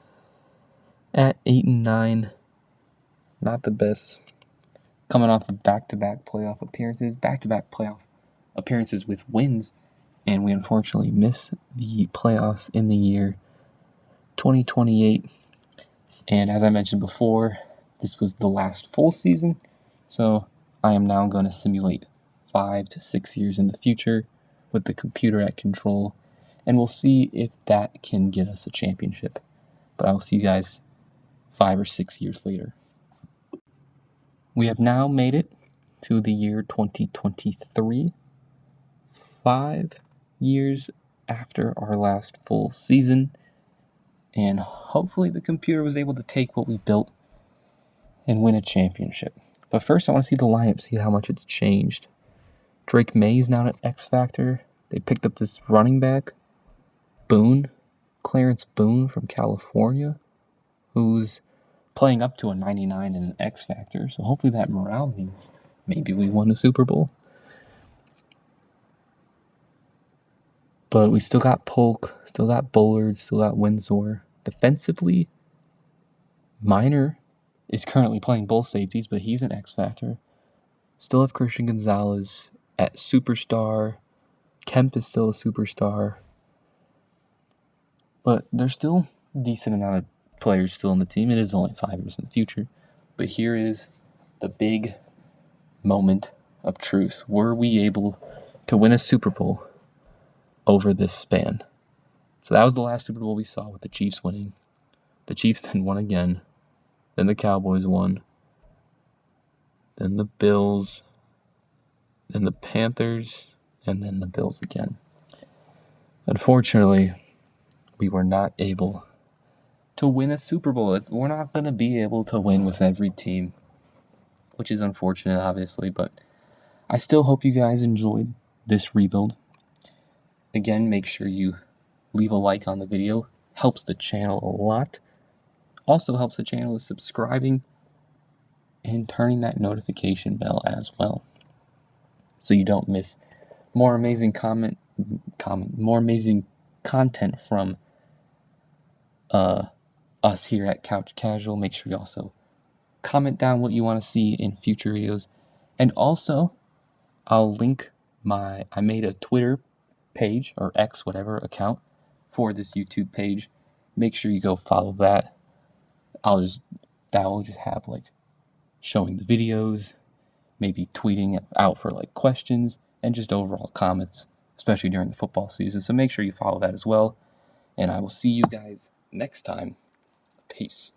at 8-9. Not the best. Coming off of back-to-back playoff appearances with wins. and we unfortunately miss the playoffs in the year 2028. And as I mentioned before, this was the last full season, so I am now going to simulate 5 to 6 years in the future with the computer at control, and we'll see if that can get us a championship. But I will see you guys 5 or 6 years later. We have now made it to the year 2023, 5 years after our last full season, and hopefully the computer was able to take what we built and win a championship. But first, I want to see the lineup, see how much it's changed. Drake May's now an X Factor. They picked up this running back, Clarence Boone from California, who's playing up to a 99 in an X Factor. So hopefully that morale means maybe we won a Super Bowl. But we still got Polk, still got Bullard, still got Windsor. Defensively, Minor is currently playing both safeties, but he's an X Factor. Still have Christian Gonzalez at superstar. Kemp is still a superstar. But there's still a decent amount of players still on the team. It is only 5 years in the future. But here is the big moment of truth. Were we able to win a Super Bowl over this span? So that was the last Super Bowl we saw with the Chiefs winning. The Chiefs then won again. Then the Cowboys won. Then the Bills. Then the Panthers. And then the Bills again. Unfortunately, we were not able to win a Super Bowl. We're not going to be able to win with every team, which is unfortunate, obviously, but I still hope you guys enjoyed this rebuild. Again, make sure you leave a like on the video. Helps the channel a lot. Also helps the channel with subscribing and turning that notification bell as well, so you don't miss more amazing more amazing content from us here at Couch Casual. Make sure you also comment down what you want to see in future videos, and also I'll link I made a Twitter page or X whatever account for this YouTube page. Make sure you go follow that. That will just have like showing the videos, maybe tweeting out for like questions and just overall comments, especially during the football season. So make sure you follow that as well. And I will see you guys next time. Peace.